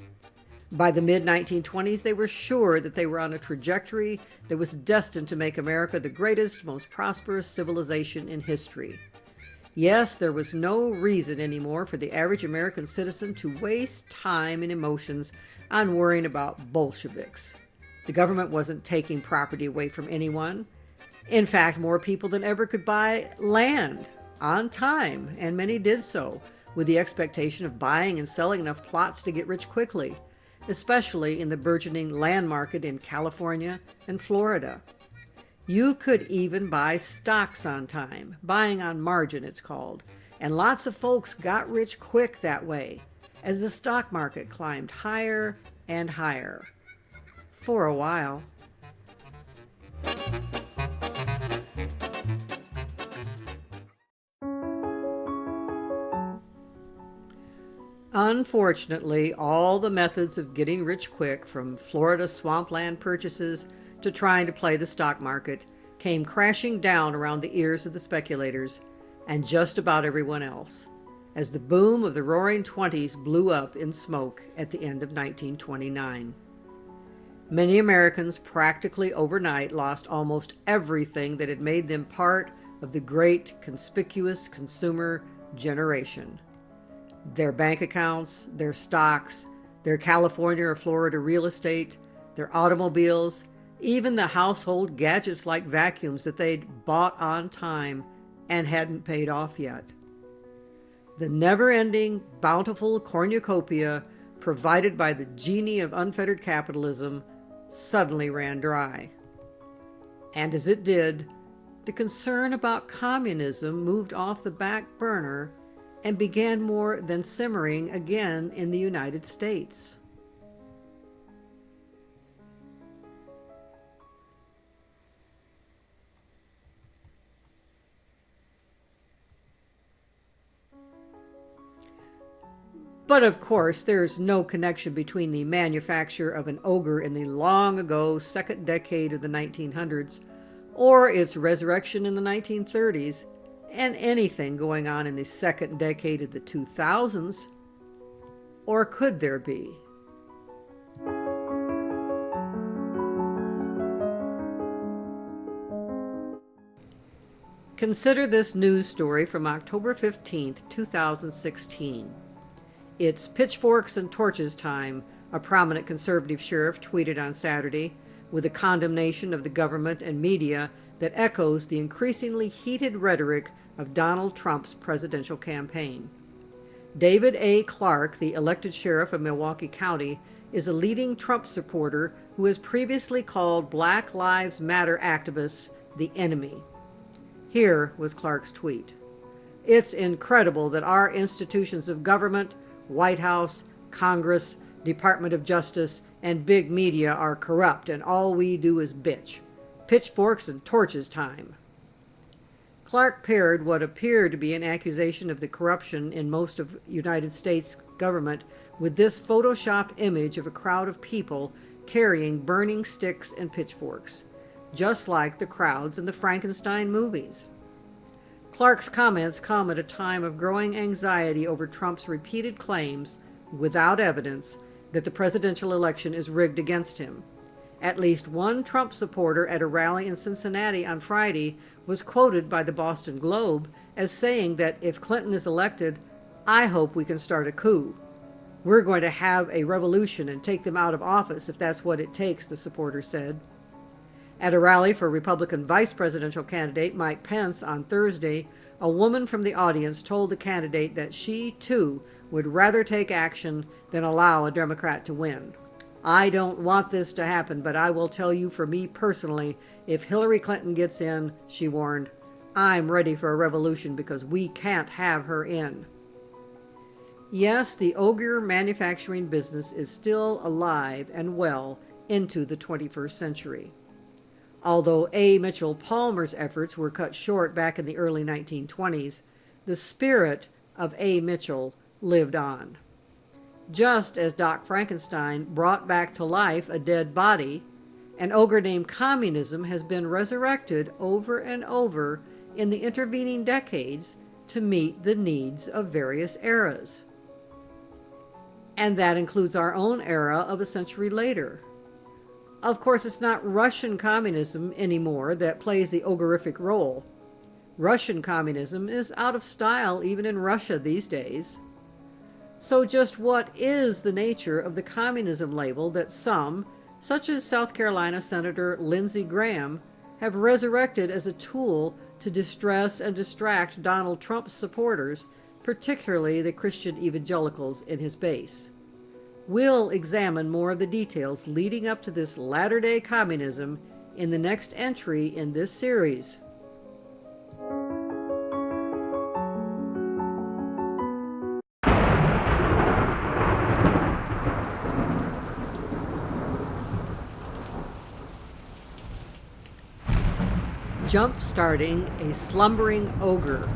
Speaker 1: By the mid-1920s, they were sure that they were on a trajectory that was destined to make America the greatest, most prosperous civilization in history. Yes, there was no reason anymore for the average American citizen to waste time and emotions on worrying about Bolsheviks. The government wasn't taking property away from anyone. In fact, more people than ever could buy land on time, and many did so, with the expectation of buying and selling enough plots to get rich quickly, especially in the burgeoning land market in California and Florida. You could even buy stocks on time, buying on margin it's called, And lots of folks got rich quick that way, as the stock market climbed higher and higher. For a while. Unfortunately, all the methods of getting rich quick, from Florida swampland purchases to trying to play the stock market, came crashing down around the ears of the speculators and just about everyone else, as the boom of the Roaring Twenties blew up in smoke at the end of 1929. Many Americans practically overnight lost almost everything that had made them part of the great conspicuous consumer generation. Their bank accounts, their stocks, their California or Florida real estate, their automobiles, even the household gadgets like vacuums that they'd bought on time and hadn't paid off yet. The never-ending, bountiful cornucopia provided by the genie of unfettered capitalism suddenly ran dry. And as it did, the concern about communism moved off the back burner and began more than simmering again in the United States. But of course, there's no connection between the manufacture of an ogre in the long ago second decade of the 1900s or its resurrection in the 1930s and anything going on in the second decade of the 2000s. Or could there be? Consider this news story from October 15th, 2016. It's pitchforks and torches time, a prominent conservative sheriff tweeted on Saturday, with a condemnation of the government and media that echoes the increasingly heated rhetoric of Donald Trump's presidential campaign. David A. Clark, the elected sheriff of Milwaukee County, is a leading Trump supporter who has previously called Black Lives Matter activists the enemy. Here was Clark's tweet. "It's incredible that our institutions of government, White House, Congress, Department of Justice, and big media are corrupt, and all we do is bitch. Pitchforks and torches time." Clark paired what appeared to be an accusation of the corruption in most of United States government with this photoshopped image of a crowd of people carrying burning sticks and pitchforks, just like the crowds in the Frankenstein movies. Clark's comments come at a time of growing anxiety over Trump's repeated claims, without evidence, that the presidential election is rigged against him. At least one Trump supporter at a rally in Cincinnati on Friday was quoted by the Boston Globe as saying that if Clinton is elected, "I hope we can start a coup. We're going to have a revolution and take them out of office if that's what it takes," the supporter said. At a rally for Republican vice presidential candidate Mike Pence on Thursday, a woman from the audience told the candidate that she, too, would rather take action than allow a Democrat to win. "I don't want this to happen, but I will tell you for me personally, if Hillary Clinton gets in," she warned, "I'm ready for a revolution because we can't have her in." Yes, the Ogre manufacturing business is still alive and well into the 21st century. Although A. Mitchell Palmer's efforts were cut short back in the early 1920s, the spirit of A. Mitchell lived on. Just as Doc Frankenstein brought back to life a dead body, an ogre named communism has been resurrected over and over in the intervening decades to meet the needs of various eras. And that includes our own era of a century later. Of course, it's not Russian communism anymore that plays the ogreific role. Russian communism is out of style even in Russia these days. So just what is the nature of the communism label that some, such as South Carolina Senator Lindsey Graham, have resurrected as a tool to distress and distract Donald Trump's supporters, particularly the Christian evangelicals in his base? We'll examine more of the details leading up to this latter-day communism in the next entry in this series. jump-starting a slumbering ogre.